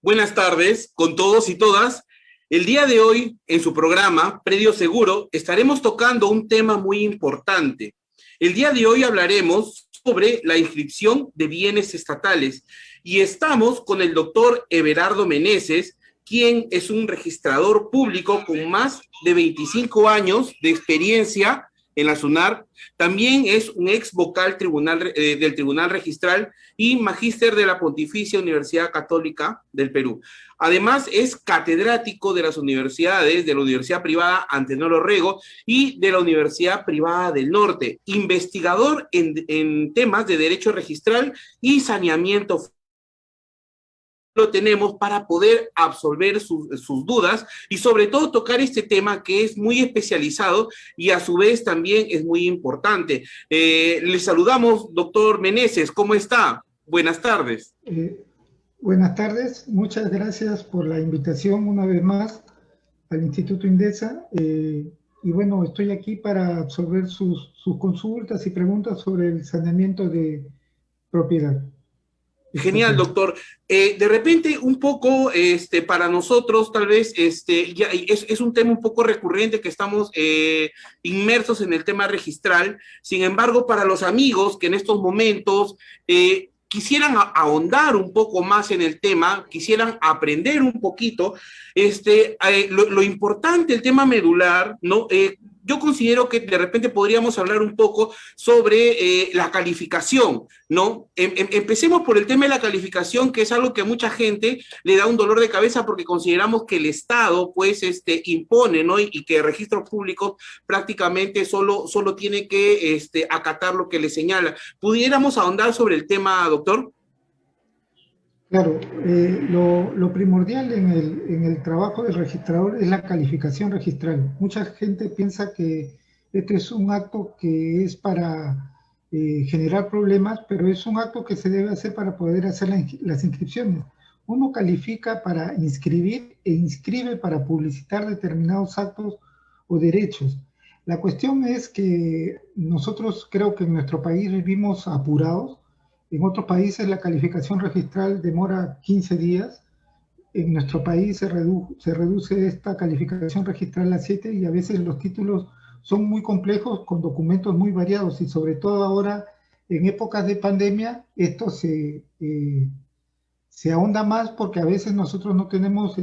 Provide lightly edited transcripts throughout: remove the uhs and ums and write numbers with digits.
Buenas tardes con todos y todas. El día de hoy, en su programa Predio Seguro, estaremos tocando un tema muy importante. El día de hoy hablaremos sobre la inscripción de bienes estatales y estamos con el doctor Everardo Meneses, quien es un registrador público con más de 25 años de experiencia en la SUNAR. También es un ex vocal del Tribunal Registral y magíster de la Pontificia Universidad Católica del Perú. Además, es catedrático de las universidades, de la Universidad Privada Antenor Orrego y de la Universidad Privada del Norte, investigador en temas de derecho registral y saneamiento. Lo tenemos para poder absolver sus dudas y sobre todo tocar este tema que es muy especializado y a su vez también es muy importante. Le saludamos, doctor Meneses, ¿cómo está? Buenas tardes. Buenas tardes, muchas gracias por la invitación una vez más al Instituto Indesa. Y bueno, estoy aquí para absolver sus consultas y preguntas sobre el saneamiento de propiedad. Genial, doctor. De repente, un poco, para nosotros, tal vez, ya es un tema un poco recurrente que estamos inmersos en el tema registral. Sin embargo, para los amigos que en estos momentos quisieran ahondar un poco más en el tema, quisieran aprender un poquito, lo importante, el tema medular, ¿no? Yo considero que de repente podríamos hablar un poco sobre la calificación, ¿no? Empecemos por el tema de la calificación, que es algo que a mucha gente le da un dolor de cabeza porque consideramos que el Estado, pues, impone, ¿no? Y que registros públicos prácticamente solo tiene que acatar lo que le señala. ¿Pudiéramos ahondar sobre el tema, doctor? Claro, lo primordial en el trabajo del registrador es la calificación registral. Mucha gente piensa que este es un acto que es para generar problemas, pero es un acto que se debe hacer para poder hacer las inscripciones. Uno califica para inscribir e inscribe para publicitar determinados actos o derechos. La cuestión es que nosotros creo que en nuestro país vivimos apurados. En otros países la calificación registral demora 15 días. En nuestro país se reduce esta calificación registral a 7 y a veces los títulos son muy complejos con documentos muy variados y sobre todo ahora en épocas de pandemia esto se ahonda más porque a veces nosotros no tenemos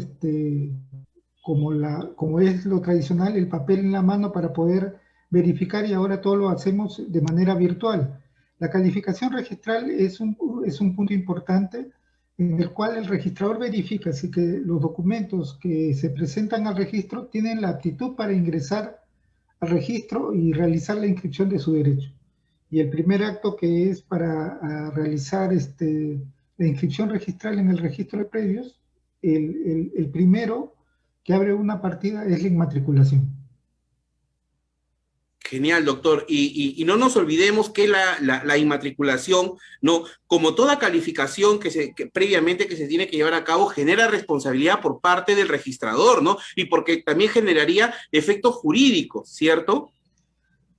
como es lo tradicional el papel en la mano para poder verificar y ahora todo lo hacemos de manera virtual. La calificación registral es un punto importante en el cual el registrador verifica si que los documentos que se presentan al registro tienen la aptitud para ingresar al registro y realizar la inscripción de su derecho. Y el primer acto que es para realizar la inscripción registral en el registro de predios, el primero que abre una partida es la inmatriculación. Genial, doctor. Y no nos olvidemos que la inmatriculación, ¿no? Como toda calificación que previamente que se tiene que llevar a cabo, genera responsabilidad por parte del registrador, ¿no? Y porque también generaría efectos jurídicos, ¿cierto?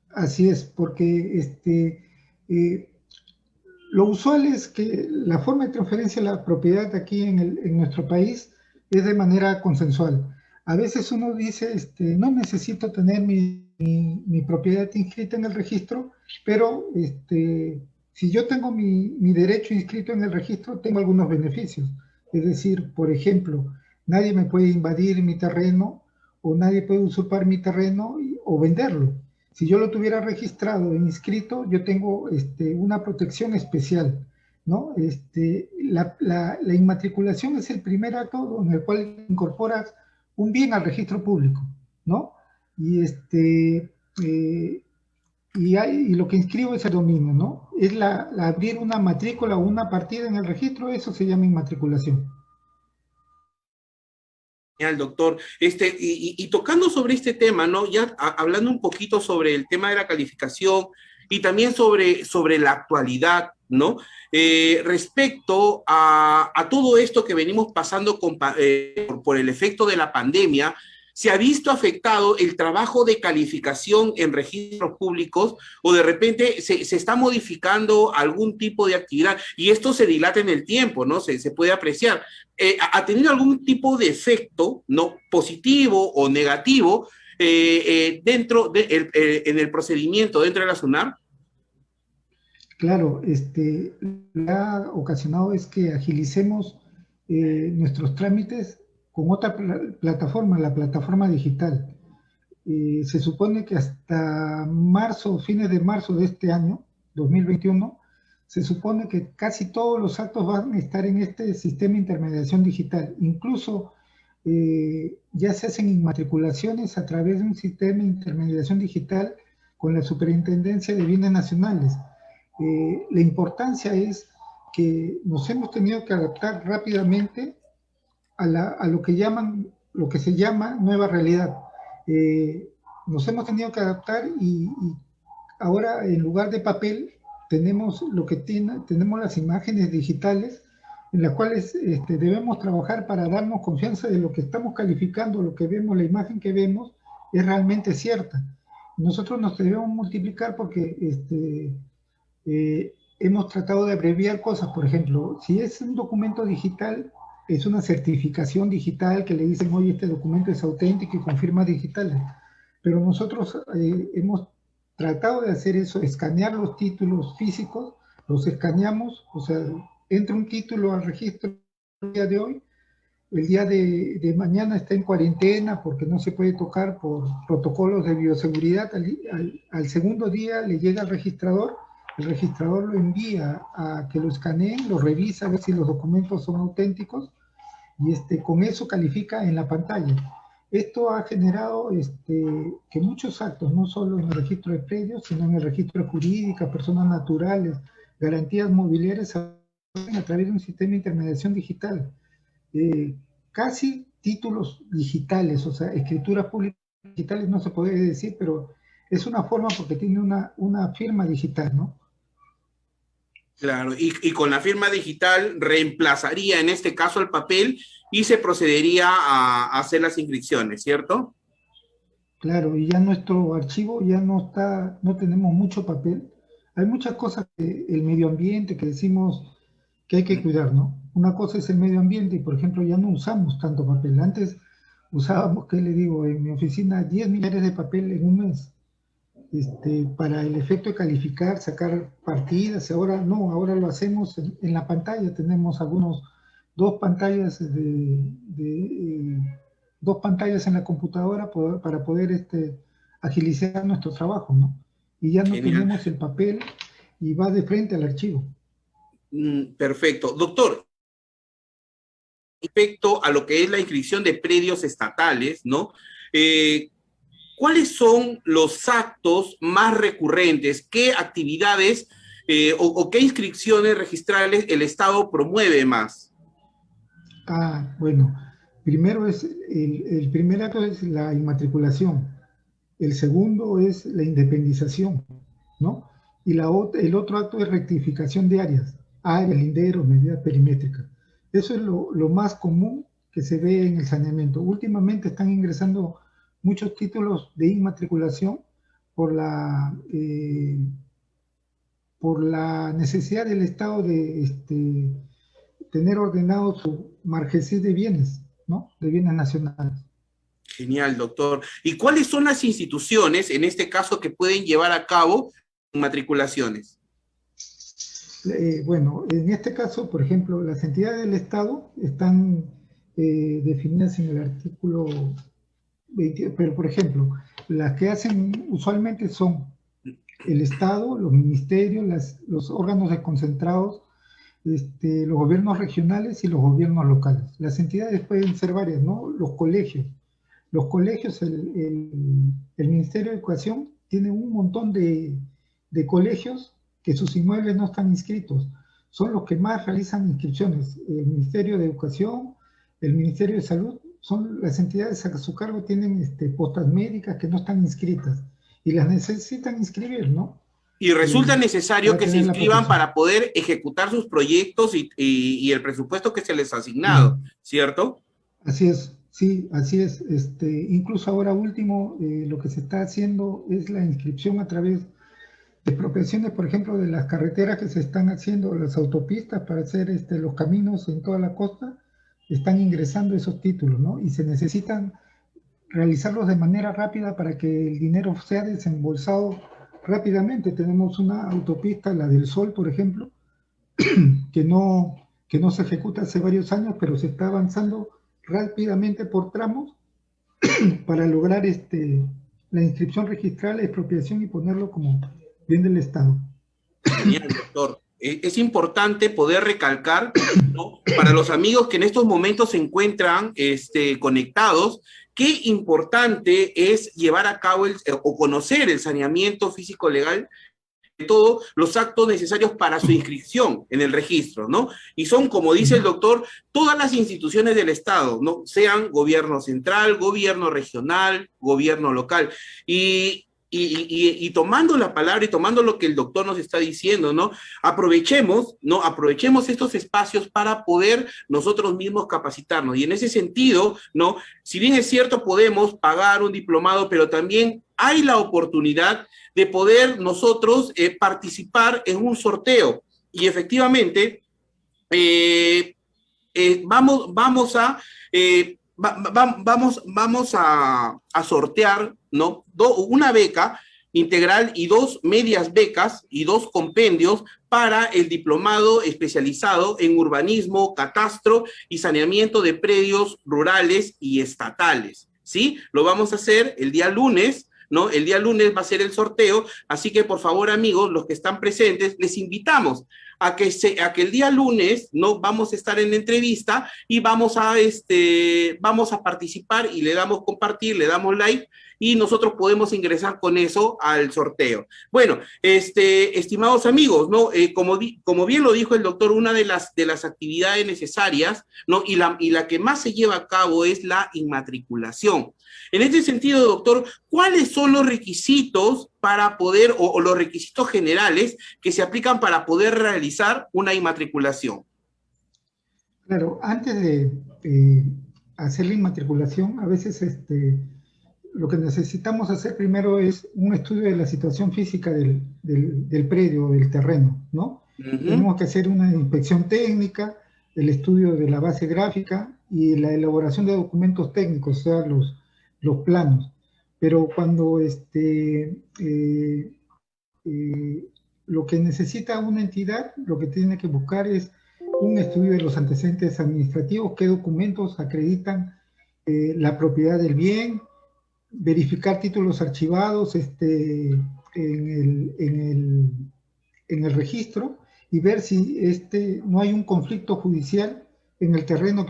Así es, porque lo usual es que la forma de transferencia de la propiedad aquí en nuestro país es de manera consensual. A veces uno dice, no necesito tener mi propiedad inscrita en el registro, pero si yo tengo mi derecho inscrito en el registro, tengo algunos beneficios. Es decir, por ejemplo, nadie me puede invadir mi terreno o nadie puede usurpar mi terreno o venderlo. Si yo lo tuviera registrado e inscrito, yo tengo una protección especial, ¿no? La inmatriculación es el primer acto en el cual incorporas un bien al registro público, ¿no? Y, y lo que inscribo es el dominio, ¿no? Es abrir una matrícula o una partida en el registro, eso se llama inmatriculación. Genial, doctor. Y tocando sobre este tema, ¿no? Ya hablando un poquito sobre el tema de la calificación y también sobre la actualidad, ¿no? Respecto a todo esto que venimos pasando por el efecto de la pandemia, ¿se ha visto afectado el trabajo de calificación en registros públicos o de repente se está modificando algún tipo de actividad y esto se dilata en el tiempo, ¿no? Se puede apreciar. ¿Ha tenido algún tipo de efecto, ¿no? Positivo o negativo en el procedimiento dentro de la SUNAR? Claro, lo que ha ocasionado es que agilicemos nuestros trámites con otra plataforma, la plataforma digital. Se supone que hasta marzo, fines de marzo de este año, 2021, se supone que casi todos los actos van a estar en este sistema de intermediación digital. Incluso ya se hacen inmatriculaciones a través de un sistema de intermediación digital con la Superintendencia de Bienes Nacionales. La importancia es que nos hemos tenido que adaptar rápidamente a lo que se llama nueva realidad. Nos hemos tenido que adaptar y ahora en lugar de papel tenemos tenemos las imágenes digitales en las cuales debemos trabajar para darnos confianza de lo que estamos calificando, lo que vemos, la imagen que vemos es realmente cierta. Nosotros nos debemos multiplicar porque hemos tratado de abreviar cosas. Por ejemplo, si es un documento digital, es una certificación digital que le dicen, oye, este documento es auténtico y con firmas digitales. Pero nosotros hemos tratado de hacer eso, escanear los títulos físicos, los escaneamos, o sea, entra un título al registro el día de hoy, el día de mañana está en cuarentena porque no se puede tocar por protocolos de bioseguridad, al segundo día le llega al registrador, el registrador lo envía a que lo escaneen, lo revisa a ver si los documentos son auténticos y con eso califica en la pantalla. Esto ha generado que muchos actos, no solo en el registro de predios, sino en el registro jurídico, personas naturales, garantías mobiliarias, a través de un sistema de intermediación digital. Casi títulos digitales, o sea, escrituras públicas digitales no se puede decir, pero es una forma porque tiene una firma digital, ¿no? Claro, y con la firma digital reemplazaría en este caso el papel y se procedería a hacer las inscripciones, ¿cierto? Claro, y ya nuestro archivo ya no tenemos mucho papel. Hay muchas cosas el medio ambiente que decimos que hay que cuidar, ¿no? Una cosa es el medio ambiente y, por ejemplo, ya no usamos tanto papel. Antes usábamos, ¿qué le digo? En mi oficina 10 millares de papel en un mes. Para el efecto de calificar, sacar partidas, ahora no, ahora lo hacemos en la pantalla, tenemos dos pantallas dos pantallas en la computadora para poder agilizar nuestro trabajo, ¿no? Y ya no Genial. tenemos el papel y va de frente al archivo. Perfecto. Doctor, respecto a lo que es la inscripción de predios estatales, ¿no? ¿Cuáles son los actos más recurrentes? ¿Qué actividades o qué inscripciones registrales el Estado promueve más? Bueno, primero el primer acto es la inmatriculación, el segundo es la independización, ¿no? Y el otro acto es rectificación de áreas, linderos, medidas perimétricas. Eso es lo más común que se ve en el saneamiento. Últimamente están ingresando muchos títulos de inmatriculación por la necesidad del Estado de tener ordenado su margesí de bienes, ¿no? De bienes nacionales. Genial, doctor. ¿Y cuáles son las instituciones, en este caso, que pueden llevar a cabo matriculaciones? Bueno, en este caso, por ejemplo, las entidades del Estado están definidas en el artículo 20, pero por ejemplo, las que hacen usualmente son el Estado, los ministerios, los órganos desconcentrados, los gobiernos regionales y los gobiernos locales. Las entidades pueden ser varias, ¿no? Los colegios. Los colegios, el Ministerio de Educación tiene un montón de colegios que sus inmuebles no están inscritos. Son los que más realizan inscripciones. El Ministerio de Educación, el Ministerio de Salud, son las entidades a su cargo tienen postas médicas que no están inscritas y las necesitan inscribir, ¿no? Y resulta necesario que se inscriban para poder ejecutar sus proyectos y el presupuesto que se les ha asignado, ¿cierto? Así es. Sí, así es. Incluso ahora último, lo que se está haciendo es la inscripción a través de expropiaciones, por ejemplo, de las carreteras que se están haciendo, las autopistas para hacer los caminos en toda la costa, están ingresando esos títulos, ¿no? Y se necesitan realizarlos de manera rápida para que el dinero sea desembolsado rápidamente. Tenemos una autopista, la del Sol, por ejemplo, que no se ejecuta hace varios años, pero se está avanzando rápidamente por tramos para lograr la inscripción registral, la expropiación y ponerlo como bien del Estado. Genial, doctor. Es importante poder recalcar, ¿no?, para los amigos que en estos momentos se encuentran conectados, qué importante es llevar a cabo o conocer el saneamiento físico legal de todos los actos necesarios para su inscripción en el registro, ¿no? Y son, como dice el doctor, todas las instituciones del Estado, ¿no? Sean gobierno central, gobierno regional, gobierno local. Y tomando la palabra y tomando lo que el doctor nos está diciendo, ¿no? Aprovechemos, ¿no? Aprovechemos estos espacios para poder nosotros mismos capacitarnos. Y en ese sentido, ¿no? Si bien es cierto, podemos pagar un diplomado, pero también hay la oportunidad de poder nosotros participar en un sorteo. Y efectivamente, vamos a sortear, ¿no?, una beca integral y 2 medias becas y 2 compendios para el diplomado especializado en urbanismo, catastro y saneamiento de predios rurales y estatales, ¿sí? Lo vamos a hacer el día lunes, ¿no? El día lunes va a ser el sorteo, así que por favor, amigos, los que están presentes, les invitamos a que el día lunes, ¿no?, vamos a estar en la entrevista y vamos a participar y le damos compartir, le damos like y nosotros podemos ingresar con eso al sorteo. Bueno, estimados amigos, ¿no? Como bien lo dijo el doctor, una de las actividades necesarias, ¿no?, y la que más se lleva a cabo es la inmatriculación. En este sentido, doctor, ¿cuáles son los requisitos para poder, o los requisitos generales que se aplican para poder realizar una inmatriculación? Claro, antes de hacer la inmatriculación, a veces lo que necesitamos hacer primero es un estudio de la situación física del predio, del terreno, ¿no? Tenemos que hacer una inspección técnica, el estudio de la base gráfica y la elaboración de documentos técnicos, o sea, los planos. Pero cuando lo que necesita una entidad, lo que tiene que buscar es un estudio de los antecedentes administrativos, qué documentos acreditan la propiedad del bien, verificar títulos archivados en el registro y ver si no hay un conflicto judicial en el terreno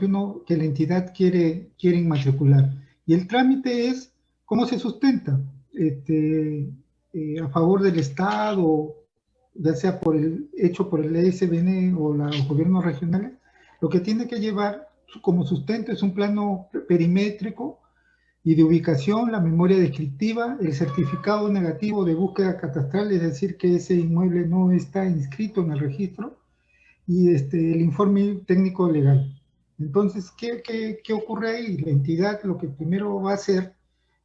que la entidad quiere inmatricular. Y el trámite es, ¿cómo se sustenta? A favor del Estado, ya sea hecho por el ESBN o los gobiernos regionales, lo que tiene que llevar como sustento es un plano perimétrico y de ubicación, la memoria descriptiva, el certificado negativo de búsqueda catastral, es decir, que ese inmueble no está inscrito en el registro, y el informe técnico legal. Entonces, ¿qué ocurre ahí? La entidad lo que primero va a hacer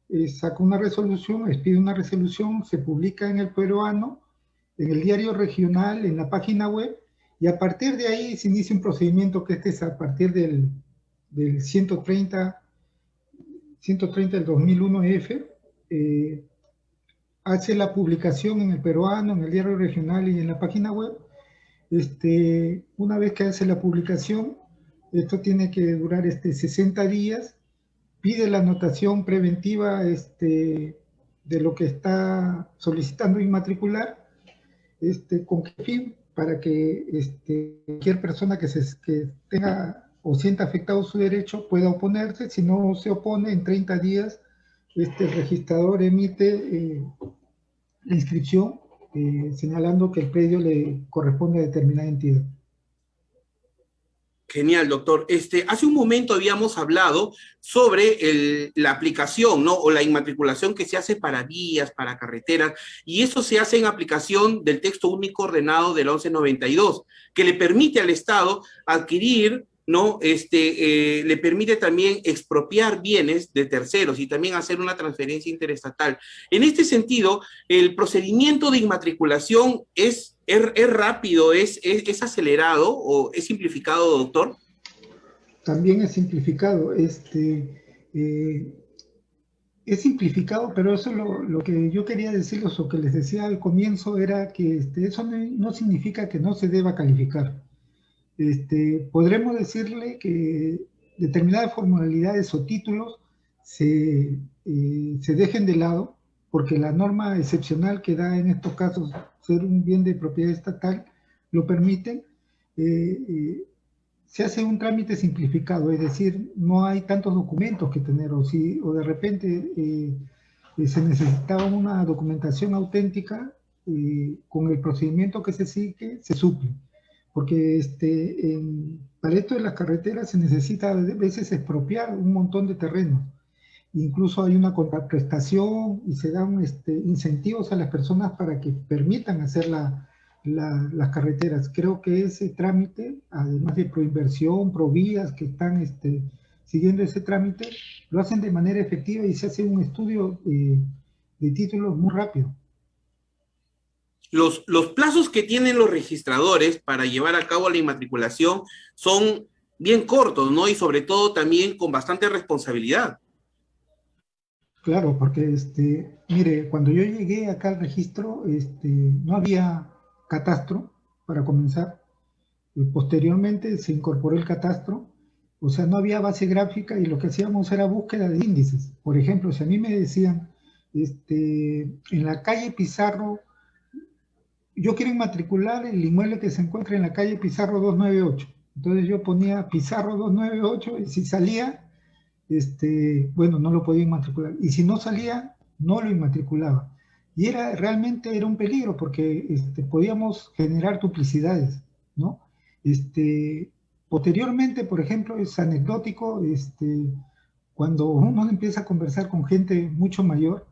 es sacar una resolución, expide una resolución, se publica en el peruano, en el diario regional, en la página web, y a partir de ahí se inicia un procedimiento que es a partir del 130 del 2001F, hace la publicación en el peruano, en el diario regional y en la página web. Una vez que hace la publicación, esto tiene que durar 60 días, pide la anotación preventiva de lo que está solicitando inmatricular, con qué fin, para que cualquier persona que tenga o sienta afectado su derecho pueda oponerse. Si no se opone, en 30 días el registrador emite la inscripción señalando que el predio le corresponde a determinada entidad. Genial, doctor. Hace un momento habíamos hablado sobre la aplicación, ¿no?, o la inmatriculación que se hace para vías, para carreteras, y eso se hace en aplicación del texto único ordenado del 1192, que le permite al Estado adquirir ¿no? Le permite también expropiar bienes de terceros y también hacer una transferencia interestatal. En este sentido, el procedimiento de inmatriculación es rápido, es acelerado o es simplificado, doctor. También es simplificado. Es simplificado, pero eso lo que yo quería decirles, o que les decía al comienzo, era que eso no significa que no se deba calificar. Podremos decirle que determinadas formalidades o títulos se dejen de lado, porque la norma excepcional que da en estos casos ser un bien de propiedad estatal lo permiten. Se hace un trámite simplificado, es decir, no hay tantos documentos que tener, o de repente se necesitaba una documentación auténtica, con el procedimiento que se sigue, se suple. Porque para esto de las carreteras se necesita a veces expropiar un montón de terrenos. Incluso hay una contraprestación y se dan incentivos a las personas para que permitan hacer las carreteras. Creo que ese trámite, además de Proinversión, Provías, que están siguiendo ese trámite, lo hacen de manera efectiva y se hace un estudio de títulos muy rápido. Los plazos que tienen los registradores para llevar a cabo la inmatriculación son bien cortos, ¿no? Y sobre todo también con bastante responsabilidad. Claro, porque mire, cuando yo llegué acá al registro, no había catastro para comenzar. Posteriormente se incorporó el catastro, o sea, no había base gráfica y lo que hacíamos era búsqueda de índices. Por ejemplo, si a mí me decían, en la calle Pizarro, yo quiero inmatricular el inmueble que se encuentra en la calle Pizarro 298. Entonces yo ponía Pizarro 298 y si salía, bueno, no lo podía inmatricular. Y si no salía, no lo inmatriculaba. Y realmente era un peligro porque podíamos generar duplicidades, ¿no? Posteriormente, por ejemplo, es anecdótico, cuando uno empieza a conversar con gente mucho mayor,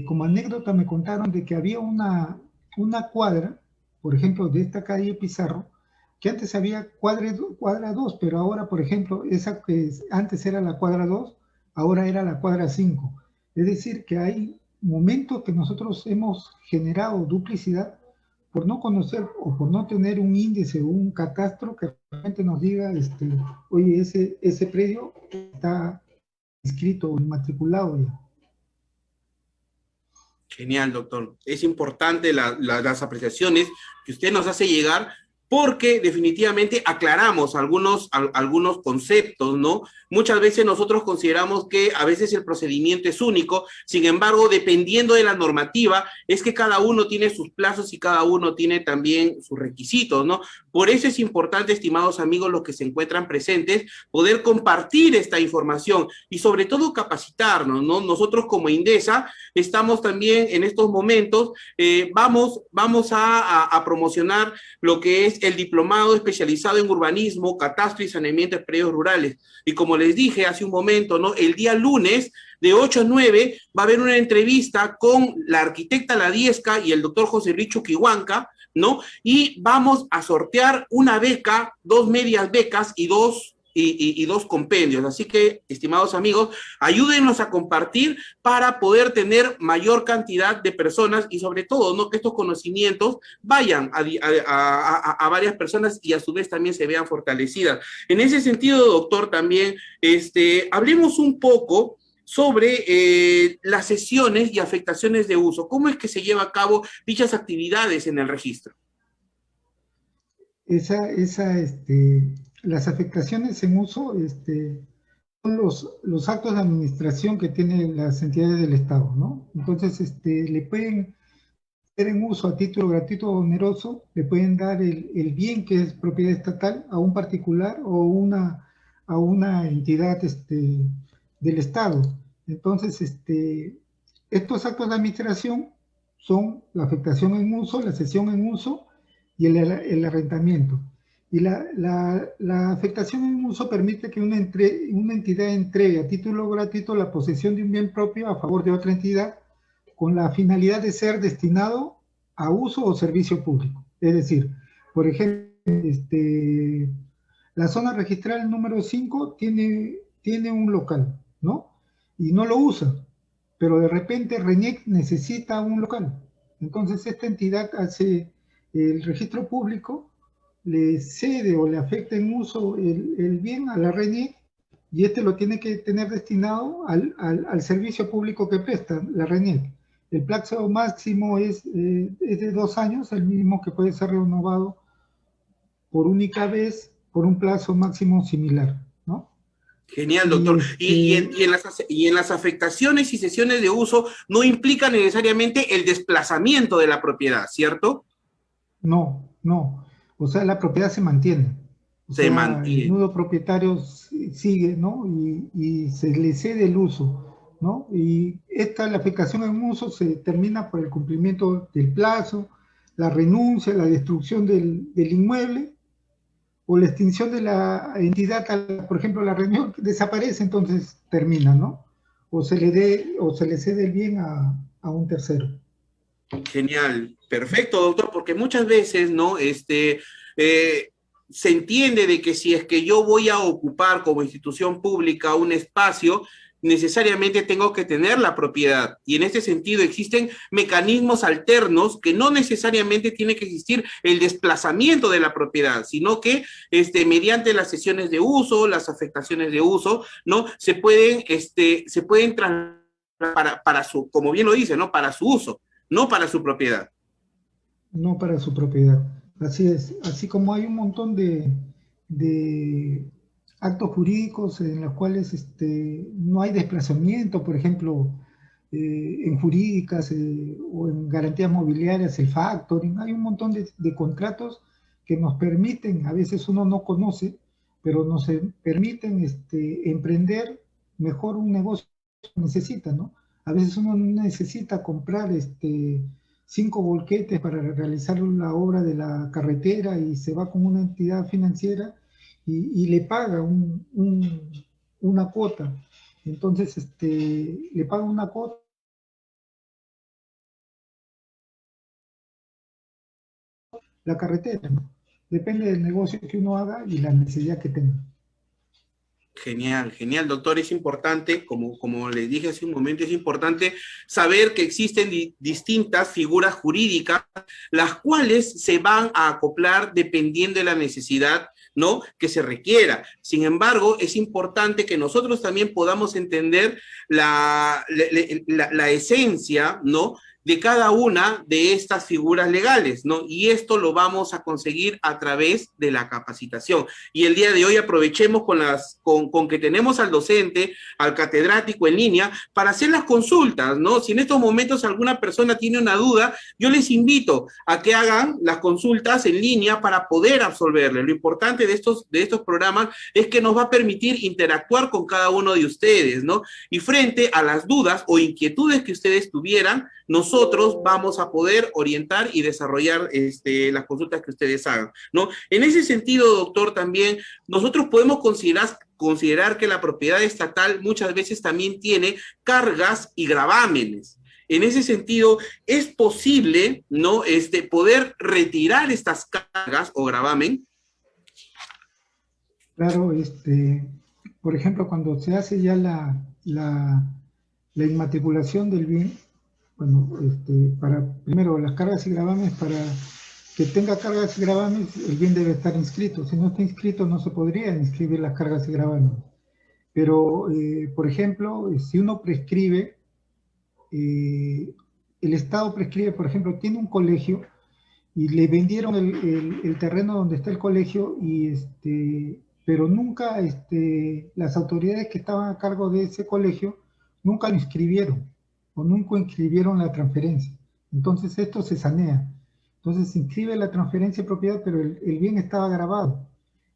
como anécdota me contaron de que había una cuadra, por ejemplo, de esta calle Pizarro, que antes había cuadra 2, pero ahora, por ejemplo, esa que antes era la cuadra 2, ahora era la cuadra 5. Es decir, que hay momentos que nosotros hemos generado duplicidad por no conocer o por no tener un índice o un catastro que realmente nos diga, oye, ese predio está inscrito o inmatriculado ya. Genial, doctor. Es importante las apreciaciones que usted nos hace llegar, porque definitivamente aclaramos algunos conceptos, ¿no? Muchas veces nosotros consideramos que a veces el procedimiento es único, sin embargo, dependiendo de la normativa, es que cada uno tiene sus plazos y cada uno tiene también sus requisitos, ¿no? Por eso es importante, estimados amigos, los que se encuentran presentes, poder compartir esta información y sobre todo capacitarnos, ¿no? Nosotros como INDESA estamos también en estos momentos, vamos a promocionar lo que es el diplomado especializado en urbanismo, catastro y saneamiento de predios rurales. Y como les dije hace un momento, ¿no? El día lunes de 8 a 9 va a haber una entrevista con la arquitecta Ladiesca y el doctor José Luis Chuquihuanca, ¿no? Y vamos a sortear una beca, 2 medias becas y dos compendios. Así que, estimados amigos, ayúdenos a compartir para poder tener mayor cantidad de personas y sobre todo, ¿no? Que estos conocimientos vayan a varias personas y a su vez también se vean fortalecidas. En ese sentido, doctor, también, hablemos un poco sobre las sesiones y afectaciones de uso. ¿Cómo es que se lleva a cabo dichas actividades en el registro? Las afectaciones en uso son los actos de administración que tienen las entidades del Estado, ¿no? Entonces, le pueden hacer en uso a título gratuito o oneroso, le pueden dar el bien que es propiedad estatal a un particular o a una entidad del Estado. Entonces, estos actos de administración son la afectación en uso, la cesión en uso y el arrendamiento. Y la afectación en uso permite que una entidad entregue a título gratuito la posesión de un bien propio a favor de otra entidad con la finalidad de ser destinado a uso o servicio público. Es decir, por ejemplo, La zona registral número 5 tiene un local, ¿no? Y no lo usa, pero de repente RENIEC necesita un local. Entonces esta entidad hace el registro público, le cede o le afecta en uso el bien a la RENIEC y este lo tiene que tener destinado al servicio público que presta la RENIEC. El plazo máximo es de 2 años, el mismo que puede ser renovado por única vez por un plazo máximo similar, ¿no? Genial, doctor. Y en las afectaciones y cesiones de uso no implica necesariamente el desplazamiento de la propiedad, ¿cierto? No, no. O sea, la propiedad se mantiene. O Se sea, el mantiene. nudo propietario sigue, ¿no? Y se le cede el uso, ¿no? Y la afectación en uso se termina por el cumplimiento del plazo, la renuncia, la destrucción del inmueble o la extinción de la entidad, por ejemplo, la reunión desaparece, entonces termina, ¿no? O se le cede el bien a un tercero. Genial, perfecto, doctor, porque muchas veces, ¿no? Se entiende de que si es que yo voy a ocupar como institución pública un espacio, necesariamente tengo que tener la propiedad. Y en este sentido existen mecanismos alternos que no necesariamente tiene que existir el desplazamiento de la propiedad, sino que mediante las sesiones de uso, las afectaciones de uso, ¿no? Se pueden para su, como bien lo dice, ¿no? Para su uso, no para su propiedad. No para su propiedad. Así es. Así como hay un montón de actos jurídicos en los cuales no hay desplazamiento, por ejemplo, en jurídicas o en garantías mobiliarias, el factoring, hay un montón de contratos que nos permiten, a veces uno no conoce, pero nos permiten emprender mejor un negocio que necesita, ¿no? A veces uno necesita comprar 5 volquetes para realizar la obra de la carretera y se va con una entidad financiera y le paga una cuota. Entonces, le paga una cuota la carretera, ¿no? Depende del negocio que uno haga y la necesidad que tenga. Genial, genial, doctor. Es importante, como les dije hace un momento, es importante saber que existen distintas figuras jurídicas, las cuales se van a acoplar dependiendo de la necesidad, ¿no? Que se requiera. Sin embargo, es importante que nosotros también podamos entender la esencia, ¿no? De cada una de estas figuras legales, ¿no? Y esto lo vamos a conseguir a través de la capacitación. Y el día de hoy aprovechemos con que tenemos al docente, al catedrático en línea, para hacer las consultas, ¿no? Si en estos momentos alguna persona tiene una duda, yo les invito a que hagan las consultas en línea para poder absolverle. Lo importante de estos programas es que nos va a permitir interactuar con cada uno de ustedes, ¿no? Y frente a las dudas o inquietudes que ustedes tuvieran, nosotros vamos a poder orientar y desarrollar las consultas que ustedes hagan, ¿no? En ese sentido, doctor, también nosotros podemos considerar que la propiedad estatal muchas veces también tiene cargas y gravámenes. En ese sentido, es posible, ¿no? Poder retirar estas cargas o gravamen. Claro, por ejemplo, cuando se hace ya la inmatriculación del bien, bueno, primero las cargas y gravames, para que tenga cargas y gravames, el bien debe estar inscrito. Si no está inscrito, no se podría inscribir las cargas y gravames. Pero, por ejemplo, si uno prescribe, el Estado prescribe, por ejemplo, tiene un colegio y le vendieron el terreno donde está el colegio, pero nunca las autoridades que estaban a cargo de ese colegio nunca lo inscribieron o nunca inscribieron la transferencia. Entonces esto se sanea. Entonces se inscribe la transferencia de propiedad, pero el bien estaba grabado.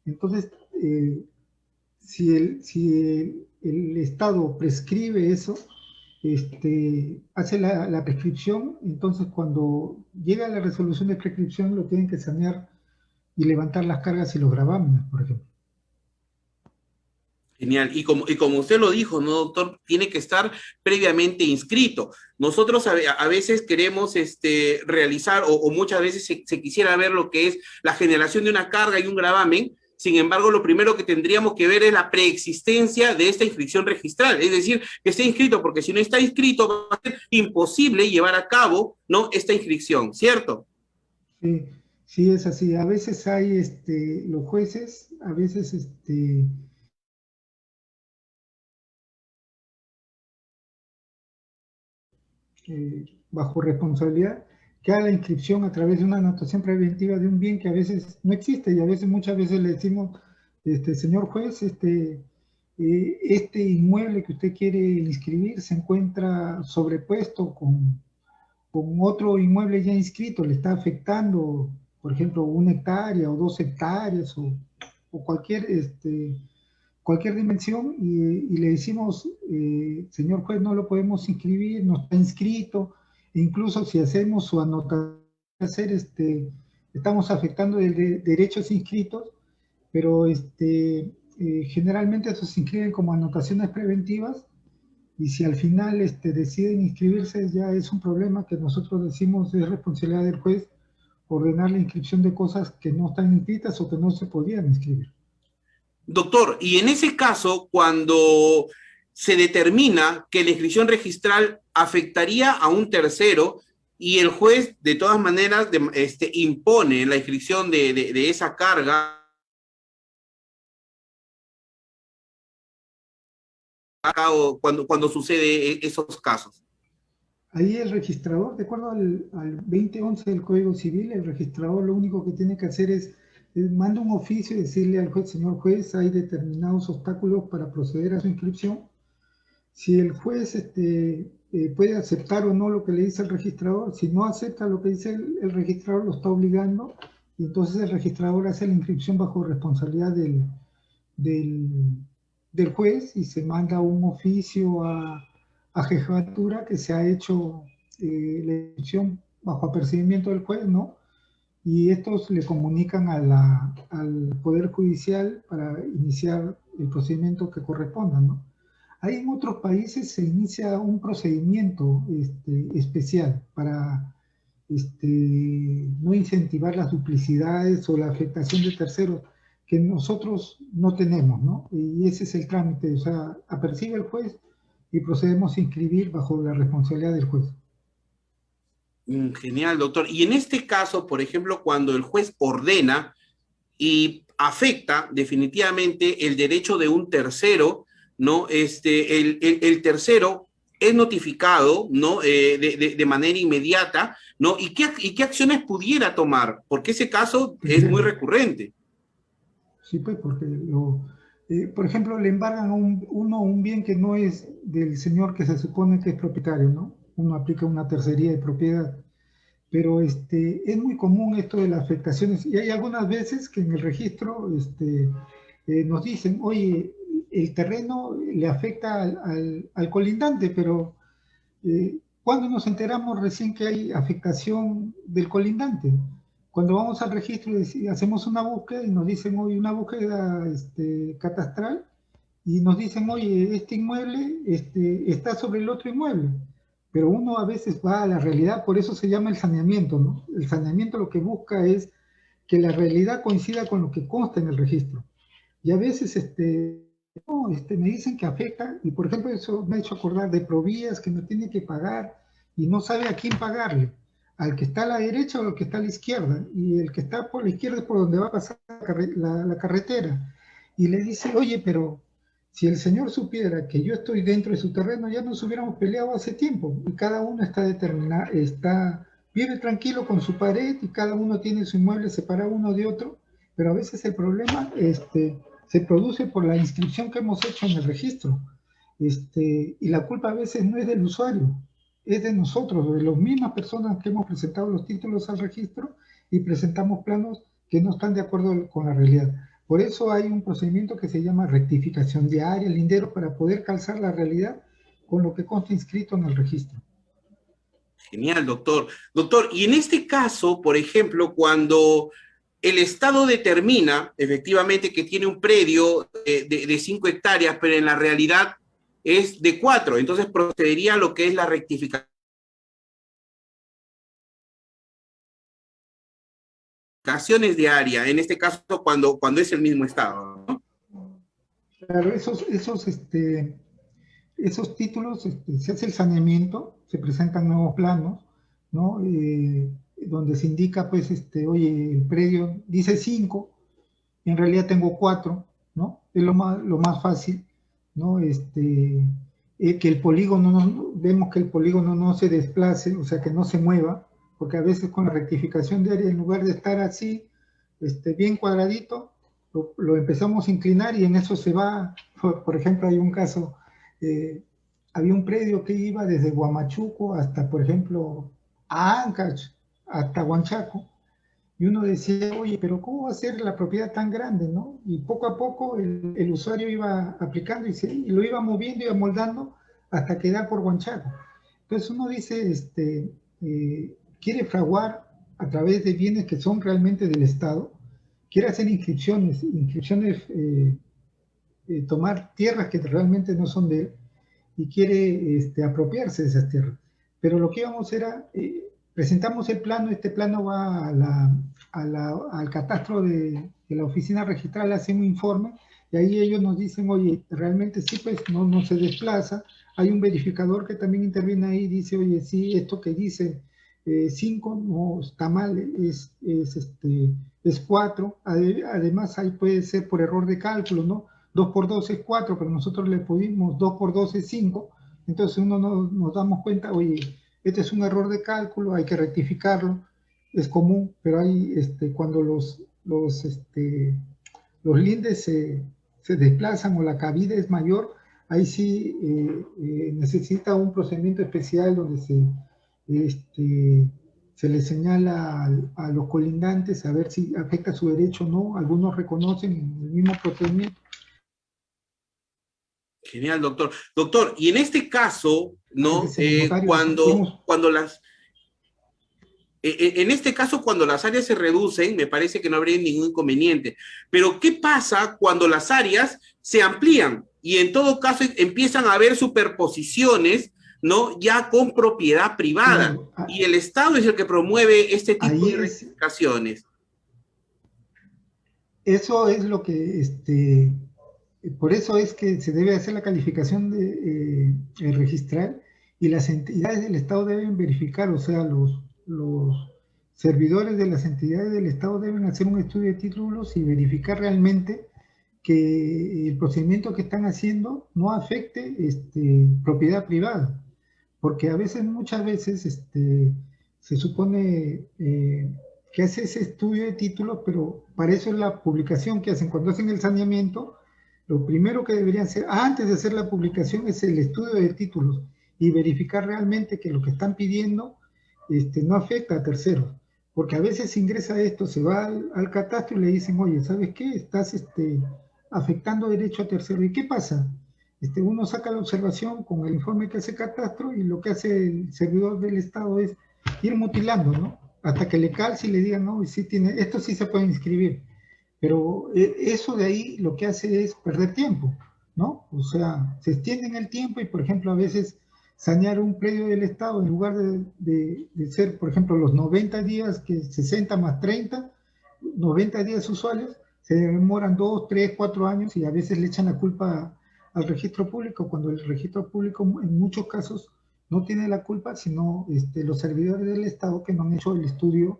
Entonces, si el Estado prescribe eso, hace la prescripción, entonces cuando llega la resolución de prescripción lo tienen que sanear y levantar las cargas y los gravámenes, por ejemplo. Genial. Y como usted lo dijo, ¿no, doctor? Tiene que estar previamente inscrito. Nosotros a veces queremos realizar, o muchas veces se quisiera ver lo que es la generación de una carga y un gravamen sin embargo, lo primero que tendríamos que ver es la preexistencia de esta inscripción registral, es decir, que esté inscrito, porque si no está inscrito va a ser imposible llevar a cabo, ¿no?, esta inscripción, ¿cierto? Sí, sí es así. A veces hay los jueces, a veces bajo responsabilidad, que haga la inscripción a través de una anotación preventiva de un bien que a veces no existe y a veces, muchas veces le decimos, señor juez, este inmueble que usted quiere inscribir se encuentra sobrepuesto con otro inmueble ya inscrito, le está afectando, por ejemplo, 1 hectárea o 2 hectáreas o cualquier dimensión y le decimos, señor juez, no lo podemos inscribir, no está inscrito, e incluso si hacemos su anotación, estamos afectando derechos inscritos, pero generalmente esos se inscriben como anotaciones preventivas y si al final deciden inscribirse ya es un problema que nosotros decimos es responsabilidad del juez ordenar la inscripción de cosas que no están inscritas o que no se podían inscribir. Doctor, y en ese caso, cuando se determina que la inscripción registral afectaría a un tercero y el juez de todas maneras impone la inscripción de esa carga, cuando sucede esos casos. Ahí el registrador, de acuerdo al 2011 del Código Civil, el registrador lo único que tiene que hacer es manda un oficio y decirle al juez, señor juez, hay determinados obstáculos para proceder a su inscripción. Si el juez puede aceptar o no lo que le dice el registrador, si no acepta lo que dice el registrador, lo está obligando, y entonces el registrador hace la inscripción bajo responsabilidad del juez y se manda un oficio a jefatura que se ha hecho la inscripción bajo apercibimiento del juez, ¿no? Y estos le comunican al Poder Judicial para iniciar el procedimiento que corresponda, ¿no? Hay en otros países se inicia un procedimiento especial para no incentivar las duplicidades o la afectación de terceros que nosotros no tenemos, ¿no? Y ese es el trámite, o sea, apercibe el juez y procedemos a inscribir bajo la responsabilidad del juez. Genial, doctor. Y en este caso, por ejemplo, cuando el juez ordena y afecta definitivamente el derecho de un tercero, ¿no? El tercero es notificado, ¿no? De manera inmediata, ¿no? ¿Y qué acciones pudiera tomar? Porque ese caso es muy recurrente. Sí, pues, porque por ejemplo, le embargan a un bien que no es del señor que se supone que es propietario, ¿no? Uno aplica una tercería de propiedad. Pero es muy común esto de las afectaciones y hay algunas veces que en el registro nos dicen, oye, el terreno le afecta al colindante, pero ¿cuándo nos enteramos recién que hay afectación del colindante? Cuando vamos al registro y hacemos una búsqueda y nos dicen, oye, una búsqueda catastral y nos dicen, oye, este inmueble está sobre el otro inmueble. Pero uno a veces va a la realidad, por eso se llama el saneamiento, ¿no? El saneamiento lo que busca es que la realidad coincida con lo que consta en el registro. Y a veces no, me dicen que afecta, y por ejemplo eso me ha hecho acordar de Provías que me tiene que pagar y no sabe a quién pagarle, al que está a la derecha o al que está a la izquierda, y el que está por la izquierda es por donde va a pasar la carretera. Y le dice, oye, pero si el señor supiera que yo estoy dentro de su terreno, ya nos hubiéramos peleado hace tiempo, y cada uno está determinado, vive tranquilo con su pared, y cada uno tiene su inmueble separado uno de otro, pero a veces el problema se produce por la inscripción que hemos hecho en el registro. Y la culpa a veces no es del usuario, es de nosotros, de las mismas personas que hemos presentado los títulos al registro y presentamos planos que no están de acuerdo con la realidad. Por eso hay un procedimiento que se llama rectificación de área, lindero, para poder calzar la realidad con lo que consta inscrito en el registro. Genial, doctor. Doctor, y en este caso, por ejemplo, cuando el Estado determina efectivamente que tiene un predio de 5 hectáreas, pero en la realidad es de 4, entonces procedería a lo que es la rectificación modificaciones de área, en este caso cuando es el mismo estado, ¿no? Claro, esos títulos, se hace el saneamiento, se presentan nuevos planos, ¿no? Donde se indica, pues, oye, el predio dice 5, en realidad tengo 4, ¿no? Es lo más fácil, ¿no? Que el polígono, vemos que el polígono no se desplace, o sea, que no se mueva, porque a veces con la rectificación de área, en lugar de estar así, bien cuadradito, lo empezamos a inclinar y en eso se va. Por ejemplo, hay un caso, eh, había un predio que iba desde Huamachuco hasta, por ejemplo, a Ancash, hasta Huanchaco, y uno decía, oye, pero ¿cómo va a ser la propiedad tan grande, no? Y poco a poco el usuario iba aplicando y lo iba moviendo y amoldando hasta quedar por Huanchaco. Entonces uno dice, quiere fraguar a través de bienes que son realmente del Estado, quiere hacer inscripciones, tomar tierras que realmente no son de él y quiere apropiarse de esas tierras. Pero lo que íbamos era, presentamos el plano, este plano va al catastro de la oficina registral, hace un informe y ahí ellos nos dicen, oye, realmente sí, pues no se desplaza. Hay un verificador que también interviene ahí y dice, oye, sí, esto que dice 5 no está mal, es 4. Además, ahí puede ser por error de cálculo, ¿no? 2 por 2 es 4, pero nosotros le pusimos 2 por 2 es 5. Entonces uno nos damos cuenta, oye, este es un error de cálculo, hay que rectificarlo, es común, pero hay, cuando los lindes se desplazan o la cabida es mayor, ahí sí necesita un procedimiento especial donde se le señala a los colindantes a ver si afecta su derecho o no. Algunos reconocen en el mismo procedimiento. Genial, doctor. Doctor, y en este caso, ¿no? En este caso, cuando las áreas se reducen, me parece que no habría ningún inconveniente. Pero, ¿qué pasa cuando las áreas se amplían? Y en todo caso empiezan a haber superposiciones, ¿no? Ya con propiedad privada. Claro. Y el Estado es el que promueve este tipo de rectificaciones. Eso es lo que, por eso es que se debe hacer la calificación de registral y las entidades del Estado deben verificar, o sea, los servidores de las entidades del Estado deben hacer un estudio de títulos y verificar realmente que el procedimiento que están haciendo no afecte propiedad privada, porque muchas veces se supone que hace ese estudio de títulos, pero para eso es la publicación que hacen. Cuando hacen el saneamiento, lo primero que deberían hacer, antes de hacer la publicación, es el estudio de títulos y verificar realmente que lo que están pidiendo no afecta a terceros. Porque a veces ingresa esto, se va al catastro y le dicen, oye, ¿sabes qué? Estás afectando derecho a terceros. ¿Y qué pasa? Uno saca la observación con el informe que hace catastro y lo que hace el servidor del Estado es ir mutilando, ¿no? Hasta que le calce y le digan, no, sí esto sí se puede inscribir. Pero eso de ahí lo que hace es perder tiempo, ¿no? O sea, se extiende en el tiempo y, por ejemplo, a veces sanear un predio del Estado en lugar de ser, por ejemplo, los 90 días, que 60 más 30, 90 días usuales, se demoran 2, 3, 4 años y a veces le echan la culpa al registro público, cuando el registro público en muchos casos no tiene la culpa, sino los servidores del Estado que no han hecho el estudio